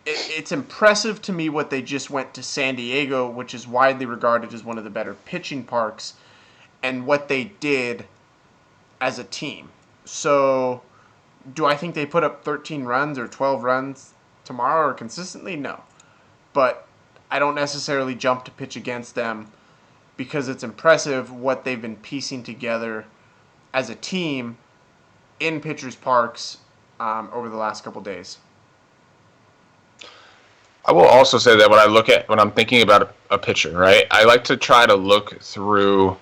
S1: it's impressive to me what they just went to San Diego, which is widely regarded as one of the better pitching parks, and what they did as a team. So do I think they put up 13 runs or 12 runs tomorrow or consistently? No. But I don't necessarily jump to pitch against them because it's impressive what they've been piecing together as a team in pitchers' parks over the last couple days.
S2: I will also say that when I'm thinking about a pitcher, right, I like to try to look through,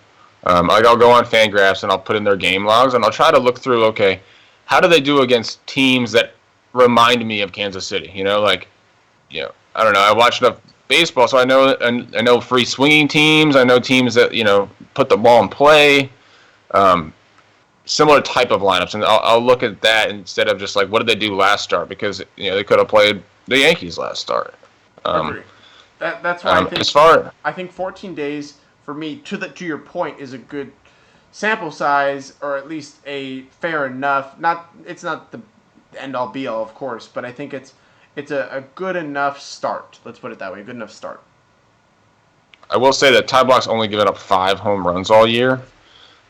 S2: I'll go on Fangraphs and I'll put in their game logs and I'll try to look through, okay, how do they do against teams that remind me of Kansas City? I don't know, I watch enough baseball, so I know free swinging teams. I know teams that put the ball in play, similar type of lineups, and I'll look at that instead of just what did they do last start, because they could have played the Yankees last start.
S1: Agree. That's why I think 14 days for me to your point is a good sample size, or at least a fair enough. It's not the end all be all, of course, but I think it's a good enough start. Let's put it that way. A good enough start.
S2: I will say that Ty Block's only given up 5 home runs all year.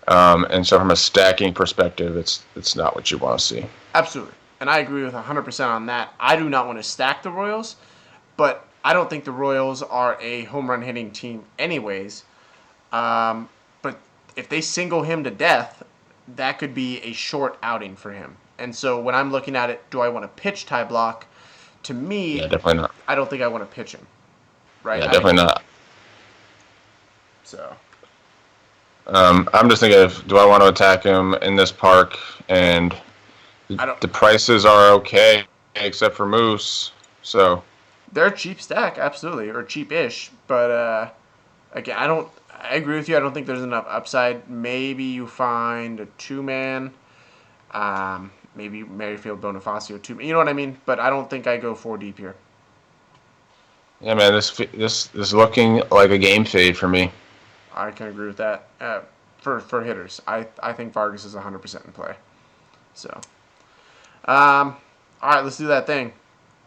S2: And so from a stacking perspective, it's not what you want to see.
S1: Absolutely. And I agree with 100% on that. I do not want to stack the Royals, but I don't think the Royals are a home run hitting team anyways. But if they single him to death, that could be a short outing for him. And so when I'm looking at it, do I want to pitch Ty Block? To me,
S2: Yeah, definitely not.
S1: I don't think I want to pitch him. Right?
S2: Yeah, definitely not.
S1: So.
S2: I'm just thinking of, do I want to attack him in this park? And the prices are okay, except for Moose. So
S1: they're a cheap stack, absolutely, or cheap-ish. But again, I agree with you. I don't think there's enough upside. Maybe you find a two-man. Maybe Merrifield, Bonifacio, two. You know what I mean? But I don't think I go 4 deep here.
S2: Yeah, man, this is looking like a game fade for me.
S1: I can agree with that. For hitters, I think Vargas is 100% in play. So, all right, let's do that thing.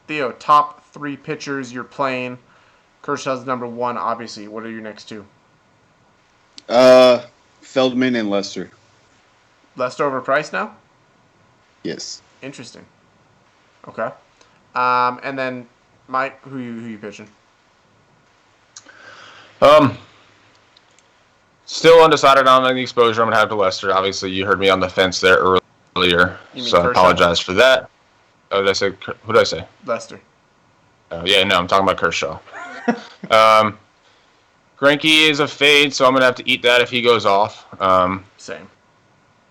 S1: Theo, top 3 pitchers you're playing. Kershaw's number 1, obviously. What are your next 2?
S3: Feldman and Lester.
S1: Lester over Price now?
S3: Yes.
S1: Interesting. Okay. And then Mike, who you pitching?
S2: Still undecided on the exposure I'm gonna have to Lester. Obviously, you heard me on the fence there earlier, so I apologize for that. Oh, did I say? Who did I say?
S1: Lester.
S2: Yeah, no, I'm talking about Kershaw. Greinke is a fade, so I'm gonna have to eat that if he goes off.
S1: Same.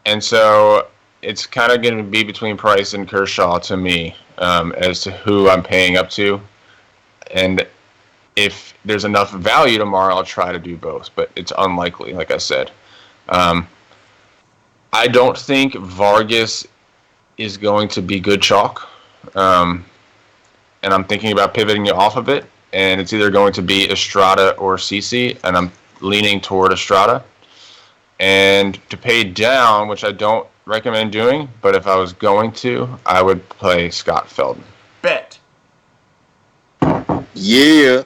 S2: And so it's kind of going to be between Price and Kershaw to me as to who I'm paying up to. And if there's enough value tomorrow, I'll try to do both. But it's unlikely, like I said. I don't think Vargas is going to be good chalk. And I'm thinking about pivoting off of it. And it's either going to be Estrada or CC. And I'm leaning toward Estrada. And to pay down, which I don't recommend doing, but if I was going to, I would play Scott Feldman.
S1: Bet.
S3: Yeah.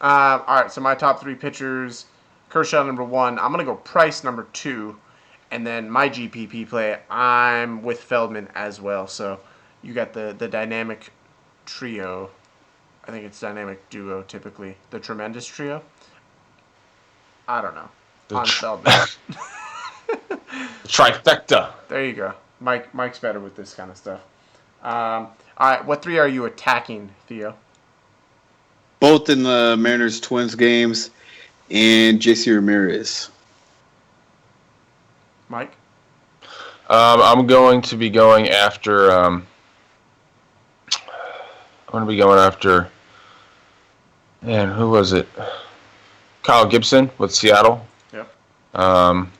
S1: All right, so my top 3 pitchers, Kershaw number 1. I'm going to go Price number 2. And then my GPP play, I'm with Feldman as well. So you got the dynamic trio. I think it's dynamic duo typically. The tremendous trio. I don't know. On Feldman.
S2: Trifecta.
S1: There you go. Mike's better with this kind of stuff. All right, what 3 are you attacking, Theo?
S3: Both in the Mariners Twins games and JC Ramirez.
S1: Mike?
S2: I'm going to be going after. Man, who was it? Kyle Gibson with Seattle.
S1: Yep.
S2: I'm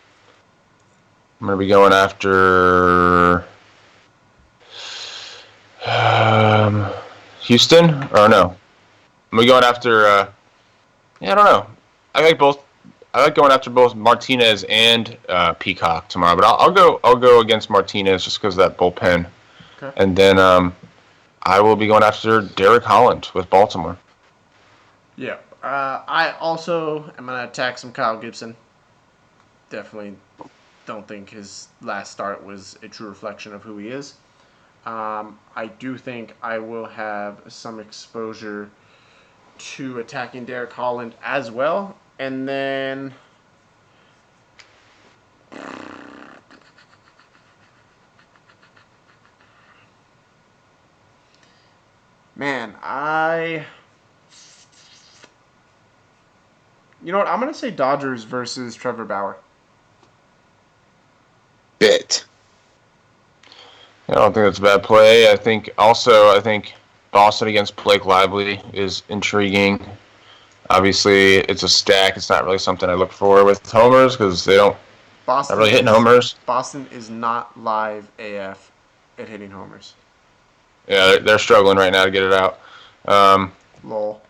S2: going to be going after Houston, or no? I'm going to be going after. I don't know. I like both. I like going after both Martinez and Peacock tomorrow, but I'll go against Martinez just because of that bullpen,
S1: okay.
S2: And then I will be going after Derek Holland with Baltimore.
S1: Yeah. I also am going to attack some Kyle Gibson. Definitely don't think his last start was a true reflection of who he is. I do think I will have some exposure to attacking Derek Holland as well. And then man, you know what? I'm going to say Dodgers versus Trevor Bauer.
S3: Bet.
S2: I don't think that's a bad play. I think Boston against Blake Lively is intriguing. Obviously, it's a stack. It's not really something I look for with homers because they don't. Not really hitting homers.
S1: Boston is not live AF at hitting homers.
S2: Yeah, they're struggling right now to get it out.
S1: Lol.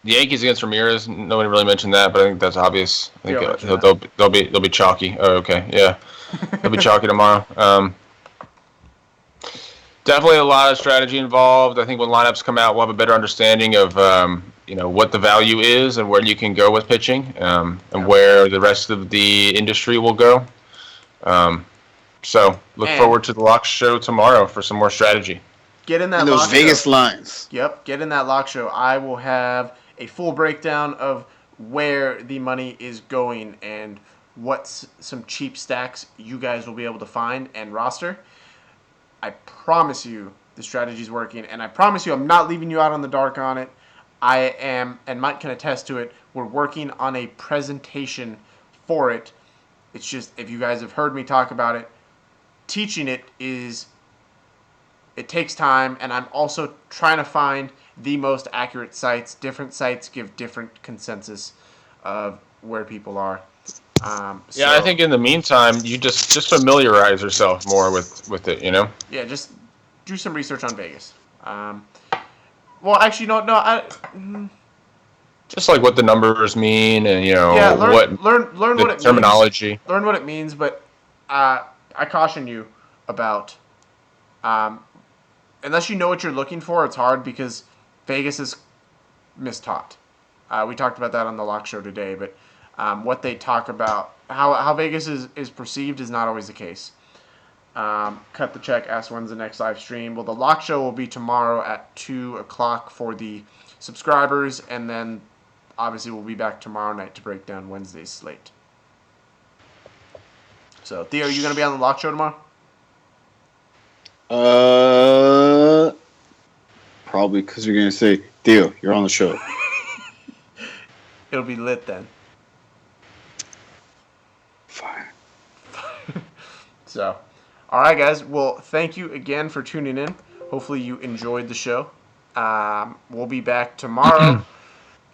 S2: The Yankees against Ramirez. Nobody really mentioned that, but I think that's obvious. I think they'll be chalky. Oh, okay, yeah, they'll be chalky tomorrow. Definitely a lot of strategy involved. I think when lineups come out, we'll have a better understanding of what the value is and where you can go with pitching, and where the rest of the industry will go. So look forward to the Lock Show tomorrow for some more strategy.
S1: get in that
S3: And those
S1: lock
S3: Vegas
S1: show.
S3: lines.
S1: Yep, get in that lock show. I will have a full breakdown of where the money is going and what some cheap stacks you guys will be able to find and roster. I promise you the strategy is working, and I promise you I'm not leaving you out on the dark on it. I am, and Mike can attest to it, we're working on a presentation for it. It's just, if you guys have heard me talk about it, teaching it takes time, and I'm also trying to find the most accurate sites. Different sites give different consensus of where people are.
S2: Yeah, I think in the meantime, you just familiarize yourself more with it, you know?
S1: Yeah, just do some research on Vegas. Well, actually, no.
S2: Just like what the numbers mean and,
S1: Yeah,
S2: what
S1: learn
S2: the
S1: what it
S2: terminology.
S1: means. Learn what it means, but I caution you about um, unless you know what you're looking for, it's hard because Vegas is mistaught. We talked about that on the Lock Show today, but what they talk about, how Vegas is perceived, is not always the case. Cut the check, ask when's the next live stream. Well, the Lock Show will be tomorrow at 2 o'clock for the subscribers, and then obviously we'll be back tomorrow night to break down Wednesday's slate. So, Theo, are you going to be on the Lock Show tomorrow?
S3: Probably because you're gonna say, "Theo, you're on the show."
S1: It'll be lit then.
S3: Fine.
S1: So, all right, guys. Well, thank you again for tuning in. Hopefully, you enjoyed the show. We'll be back tomorrow,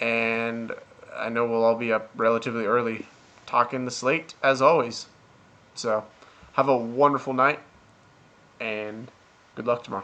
S1: and I know we'll all be up relatively early talking the slate as always. So, have a wonderful night, and good luck tomorrow.